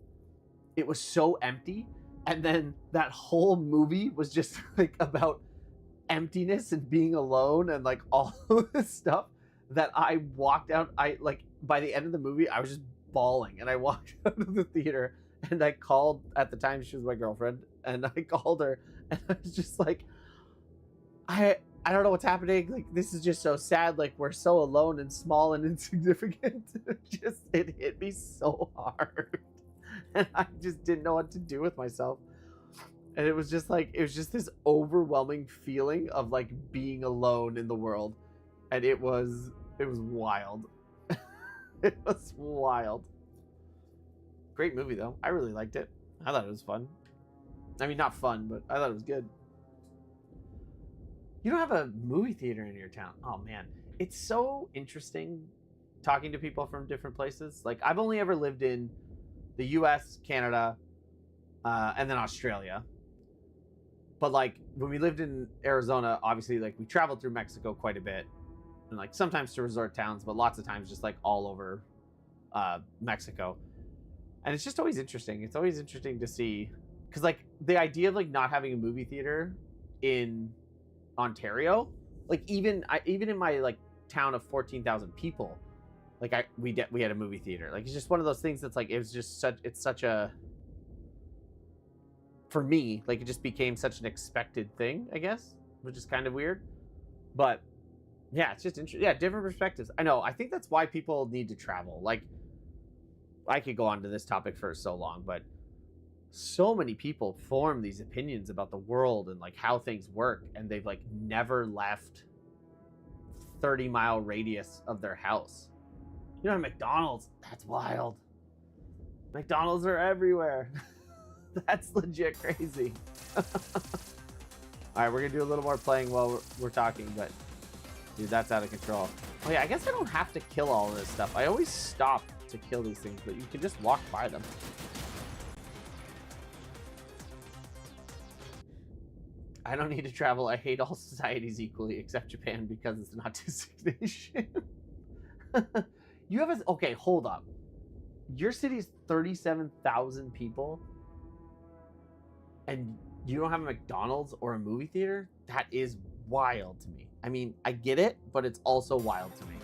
so empty, and then that whole movie was just like about emptiness and being alone and like all of this stuff that I walked out. I like by the end of the movie I was just bawling, and I walked out of the theater, and I called, at the time she was my girlfriend, and I called her, and I was just like, I don't know what's happening, like this is just so sad, like we're so alone and small and insignificant. It hit me so hard, and I just didn't know what to do with myself. And it was just this overwhelming feeling of like being alone in the world. And it was wild. It was wild. Great movie though. I really liked it. I thought it was fun. I mean, not fun, but I thought it was good. You don't have a movie theater in your town. Oh man. It's so interesting talking to people from different places. Like I've only ever lived in the US, Canada, and then Australia. But like when we lived in Arizona, obviously like we traveled through Mexico quite a bit, and like sometimes to resort towns, but lots of times just like all over Mexico. And it's just always interesting. It's always interesting to see, because like the idea of like not having a movie theater in Ontario, like even in my like town of 14,000 people, like we had a movie theater. Like it's just one of those things that's like it's such a, for me, like it just became such an expected thing, I guess, which is kind of weird. But yeah, it's just interesting. Yeah, different perspectives. I know. I think that's why people need to travel. Like I could go on to this topic for so long, but so many people form these opinions about the world and like how things work, and they've like never left 30-mile radius of their house. You know, McDonald's, that's wild. McDonald's are everywhere. That's legit crazy. All right, we're gonna do a little more playing while we're talking, but dude, that's out of control. Oh yeah, I guess I don't have to kill all of this stuff. I always stop to kill these things, but you can just walk by them. I don't need to travel. I hate all societies equally except Japan because it's an autistic nation. You have a, okay, hold up. Your city's 37,000 people, and you don't have a McDonald's or a movie theater? That is wild to me. I mean, I get it, but it's also wild to me.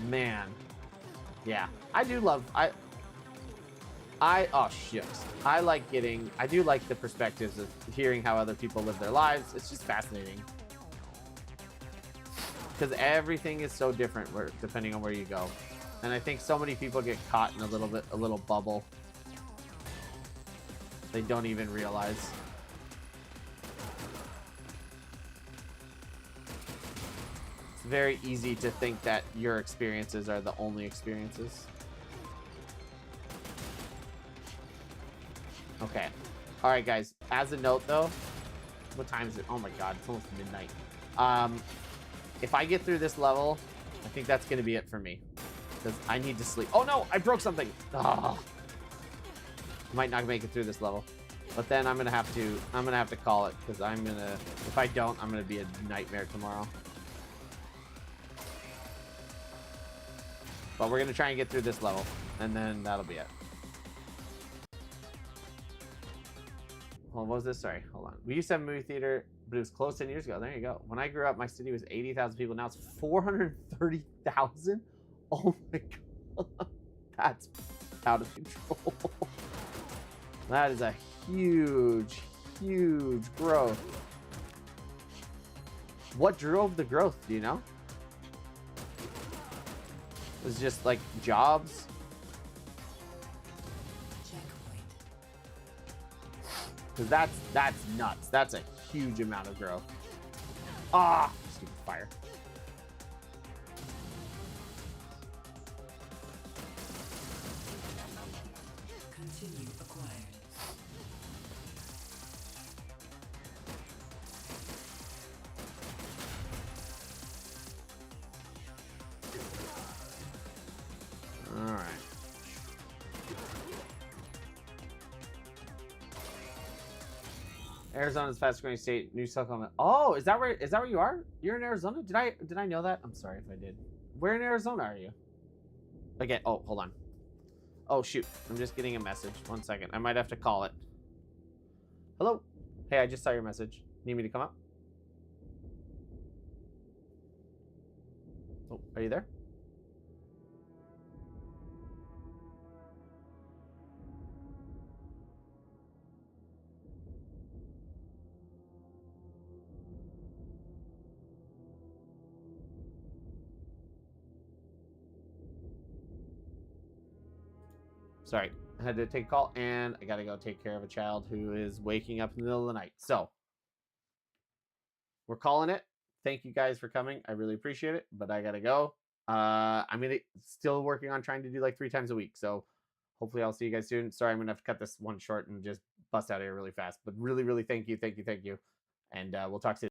Man. Yeah. I do love, oh shucks. I do like the perspectives of hearing how other people live their lives. It's just fascinating. Because everything is so different depending on where you go. And I think so many people get caught in a little bubble. They don't even realize. It's very easy to think that your experiences are the only experiences. Okay. All right, guys. As a note, though, what time is it? Oh my God, it's almost midnight. If I get through this level, I think that's gonna be it for me, because I need to sleep. Oh no, I broke something. Oh. Might not make it through this level, but then I'm gonna have to call it, because if I don't, I'm gonna be a nightmare tomorrow. But we're gonna try and get through this level, and then that'll be it. Well, what was this? Sorry, hold on. We used to have a movie theater, but it was closed 10 years ago. There you go. When I grew up, my city was 80,000 people. Now it's 430,000. Oh my God. That's out of control. That is a huge, huge growth. What drove the growth, do you know? It was just like jobs. Because that's nuts. That's a huge amount of growth. Ah, stupid fire. Continue acquired. All right. Arizona's fastest growing state. New supplement. Oh, is that where you are? You're in Arizona? Did I know that? I'm sorry if I did. Where in Arizona are you? Again. Oh, hold on. Oh shoot. I'm just getting a message. 1 second. I might have to call it. Hello. Hey, I just saw your message. Need me to come up? Oh, are you there? Sorry, I had to take a call, and I gotta go take care of a child who is waking up in the middle of the night. So, we're calling it. Thank you guys for coming. I really appreciate it, but I gotta go. I'm still working on trying to do like 3 times a week. So, hopefully I'll see you guys soon. Sorry, I'm gonna have to cut this one short and just bust out of here really fast. But really, really thank you. And we'll talk soon.